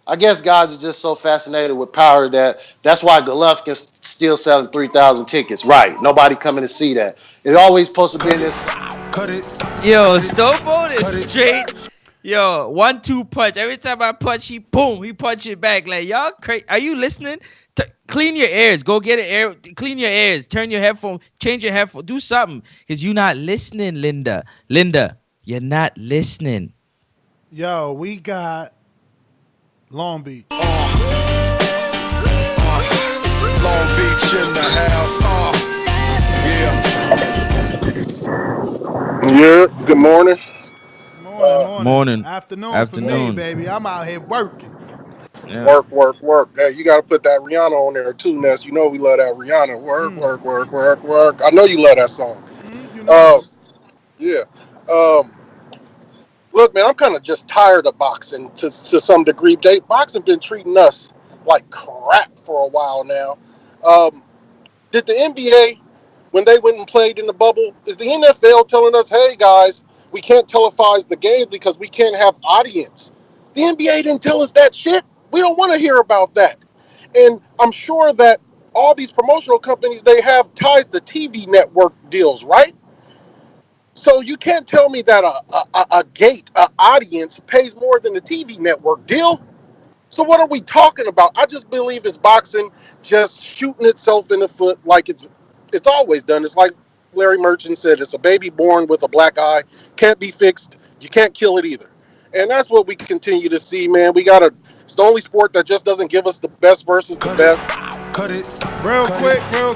I guess guys are just so fascinated with power that's why Golovkin's still selling 3,000 tickets. Right. Nobody coming to see that. It always supposed to be in this. Cut it. Yo, Stonebone is straight. Yo, 1-2 punch. Every time I punch, he punch it back. Like y'all crazy. Are you listening? Clean your ears. Go get an air. Clean your ears. Turn your headphone. Change your headphone. Do something, cause you're not listening, Linda. Linda, you're not listening. Yo, we got Long Beach. Long Beach in the house. Yeah, good morning. Morning. Afternoon for me, baby. I'm out here working. Yeah. Work. Hey, you got to put that Rihanna on there too, Ness. You know we love that Rihanna. Work. I know you love that song. You know. Yeah. Look, man, I'm kind of just tired of boxing to some degree. Boxing been treating us like crap for a while now. Did the NBA, when they went and played in the bubble, is the NFL telling us, hey, guys, we can't televise the game because we can't have audience? The NBA didn't tell us that shit. We don't want to hear about that. And I'm sure that all these promotional companies, they have ties to TV network deals, right? So you can't tell me that a audience pays more than a TV network deal. So what are we talking about? I just believe it's boxing just shooting itself in the foot like it's always done. It's like Larry Merchant said, it's a baby born with a black eye, can't be fixed. You can't kill it either. And that's what we continue to see, man. It's the only sport that just doesn't give us the best versus the best. Cut it. Real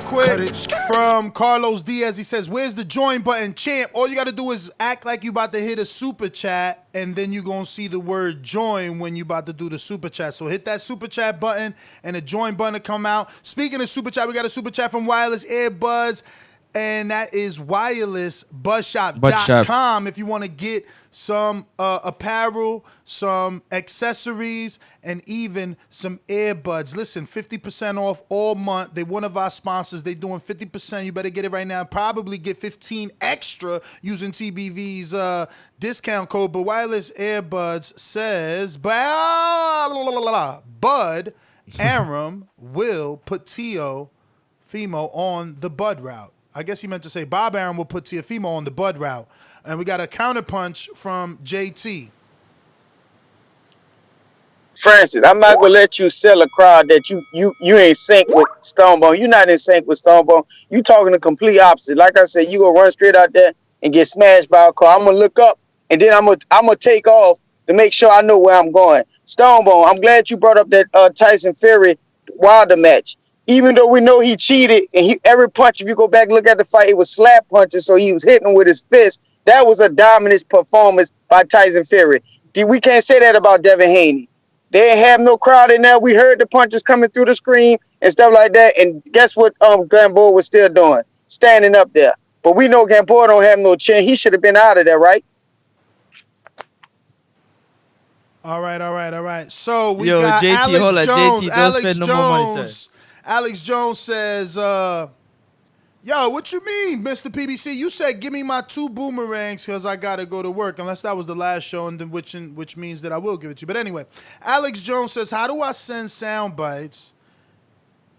quick. From Carlos Diaz, he says, where's the join button, champ? All you got to do is act like you about to hit a super chat, and then you going to see the word join when you about to do the super chat. So hit that super chat button, and the join button will come out. Speaking of super chat, we got a super chat from Wireless Earbuds, and that is wirelessbuzzshop.com if you want to get some apparel, some accessories, and even some earbuds. Listen, 50% off all month. They're one of our sponsors. They're doing 50%. You better get it right now. Probably get 15 extra using TBV's discount code. But Wireless Earbuds says, Bud Arum will put Teofimo on the Bud route. I guess he meant to say Bob Arum will put Teofimo on the Bud route. And we got a counterpunch from JT. Francis, I'm not gonna let you sell a crowd that you ain't sync with Stonebone. You're not in sync with Stonebone. You talking the complete opposite. Like I said, you gonna run straight out there and get smashed by a car. I'm gonna look up and then I'm gonna take off to make sure I know where I'm going. Stonebone, I'm glad you brought up that Tyson Fury Wilder match. Even though we know he cheated, and every punch, if you go back and look at the fight, it was slap punches, so he was hitting with his fist. That was a dominant performance by Tyson Fury. We can't say that about Devin Haney. They ain't have no crowd in there. We heard the punches coming through the screen and stuff like that, and guess what Gamboa was still doing? Standing up there. But we know Gamboa don't have no chin. He should have been out of there, right? All right. So we got JT, Alex Jones. Alex Jones says, yo, what you mean, Mr. PBC? You said give me my 2 boomerangs because I got to go to work, unless that was the last show, and then which means that I will give it to you. But anyway, Alex Jones says, how do I send sound bites?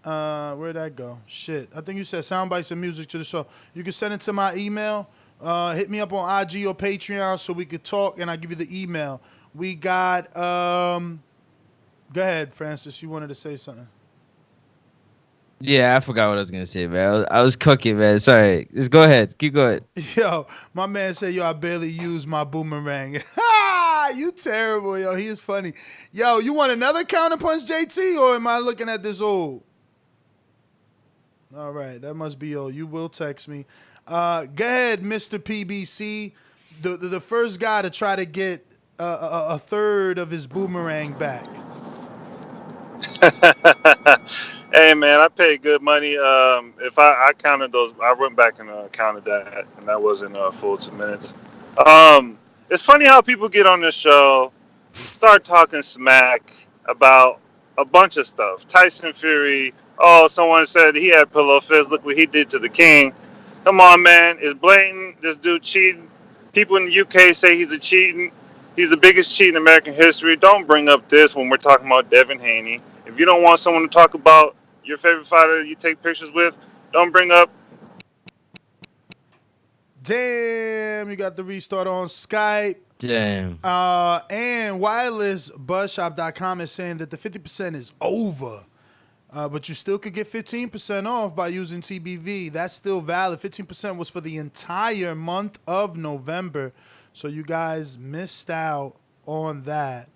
Where'd that go? Shit. I think you said sound bites and music to the show. You can send it to my email. Hit me up on IG or Patreon so we could talk, and I'll give you the email. We got, go ahead, Francis. You wanted to say something. Yeah, I forgot what I was going to say, man. I was cooking, man. Sorry. Just go ahead. Keep going. Yo, my man said, yo, I barely use my boomerang. You terrible, yo. He is funny. Yo, you want another counterpunch, JT, or am I looking at this old? All right, that must be old. You will text me. Go ahead, Mr. PBC. The first guy to try to get a third of his boomerang back. Hey man, I paid good money. If I counted those, I went back and counted that, and that wasn't full 2 minutes. It's funny how people get on this show, start talking smack about a bunch of stuff. Tyson Fury. Oh, someone said he had pillow fists. Look what he did to the king. Come on, man. It's blatant. This dude cheating. People in the UK say he's the biggest cheat in American history. Don't bring up this when we're talking about Devin Haney. If you don't want someone to talk about your favorite fighter you take pictures with, don't bring up. Damn. Instagram. You got the restart on Skype. Damn. And wirelessbuzzshop.com is saying that the 50% is over. But you still could get 15% off by using TBV. That's still valid. 15% was for the entire month of November. So you guys missed out on that.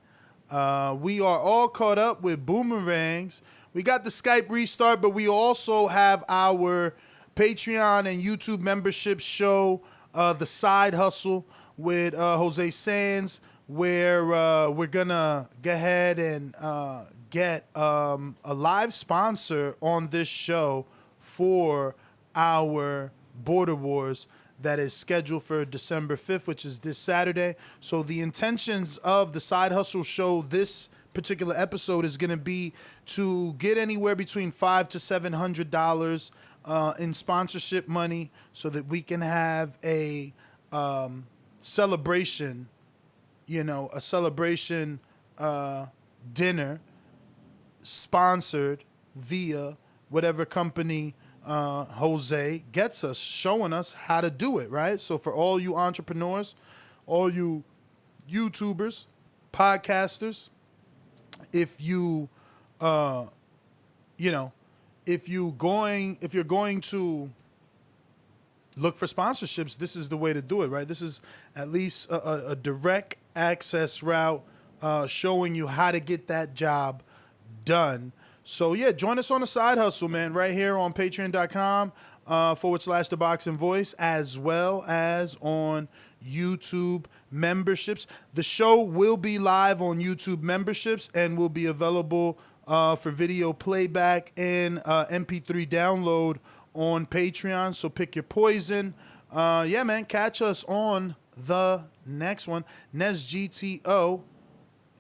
We are all caught up with boomerangs. We got the Skype restart, but we also have our Patreon and YouTube membership show, The Side Hustle, with Jose Sands, where we're going to go ahead and get a live sponsor on this show for our Border Wars that is scheduled for December 5th, which is this Saturday. So the intentions of the Side Hustle show this particular episode is going to be to get anywhere between $500 to $700 in sponsorship money so that we can have a celebration, a celebration dinner sponsored via whatever company Jose gets us, showing us how to do it, right? So for all you entrepreneurs, all you YouTubers, podcasters, if you're going to look for sponsorships, this is the way to do it, right? This is at least a direct access route showing you how to get that job done. So yeah, join us on the Side Hustle, man, right here on patreon.com /The Boxing Voice, as well as on YouTube memberships. The show will be live on YouTube memberships and will be available for video playback and MP3 download on Patreon. So pick your poison. Yeah, man, catch us on the next one. NesGTO,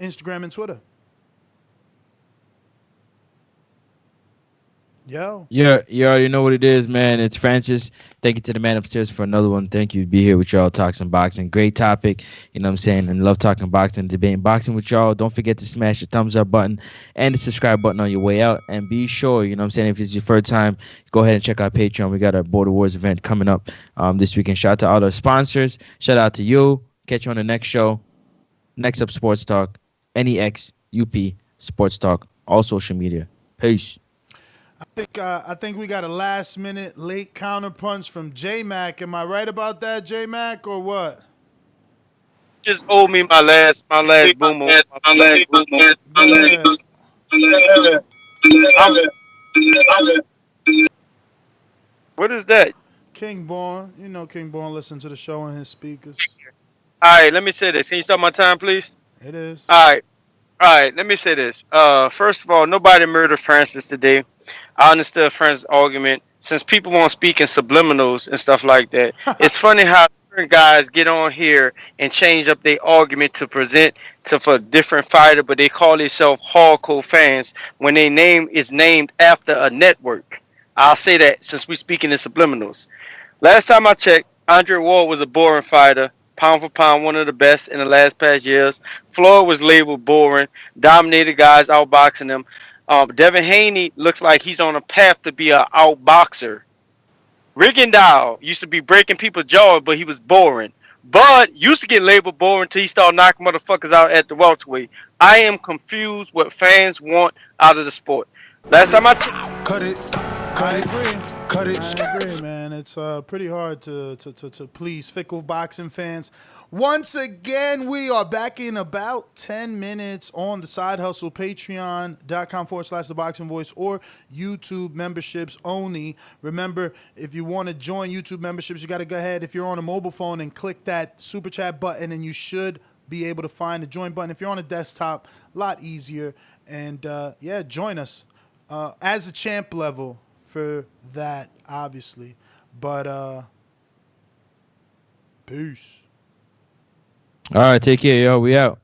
Instagram and Twitter. Yo. Yeah, you already know what it is, man. It's Francis. Thank you to the man upstairs for another one. Thank you to be here with y'all, talk some boxing. Great topic, you know what I'm saying? And love talking boxing, debating boxing with y'all. Don't forget to smash the thumbs up button and the subscribe button on your way out. And be sure, you know what I'm saying, if it's your first time, go ahead and check out Patreon. We got our Border Wars event coming up this weekend. Shout out to all our sponsors. Shout out to you. Catch you on the next show. Next up, Sports Talk. NEX, UP, Sports Talk, all social media. Peace. I think we got a last minute late counterpunch from J-Mac. Am I right about that, J-Mac, or what? Just owe me my last boomer. What is that? King Born. You know King Born listen to the show on his speakers. All right, let me say this. Can you stop my time, please? It is. All right, let me say this. First of all, nobody murdered Francis today. I understood Francis' argument. Since people won't speak in subliminals and stuff like that, it's funny how different guys get on here and change up their argument to present for a different fighter, but they call themselves hardcore fans when their name is named after a network. I'll say that since we're speaking in subliminals. Last time I checked, Andre Ward was a boring fighter. Pound for pound, one of the best in the last past years. Floyd was labeled boring, dominated guys, outboxing them. Devin Haney looks like he's on a path to be an outboxer. Rigondeaux used to be breaking people's jaws, but he was boring. Bud used to get labeled boring until he started knocking motherfuckers out at the welterweight. I am confused what fans want out of the sport. Last time I checked. Cut it. I agree, man. It's pretty hard to please fickle boxing fans. Once again, we are back in about 10 minutes on the Side Hustle, patreon.com /The Boxing Voice, or YouTube memberships only. Remember, if you want to join YouTube memberships, you got to go ahead, if you're on a mobile phone, and click that super chat button, and you should be able to find the join button. If you're on a desktop, a lot easier. And yeah, join us as a champ level for that, obviously. But peace. All right, take care, yo. We out.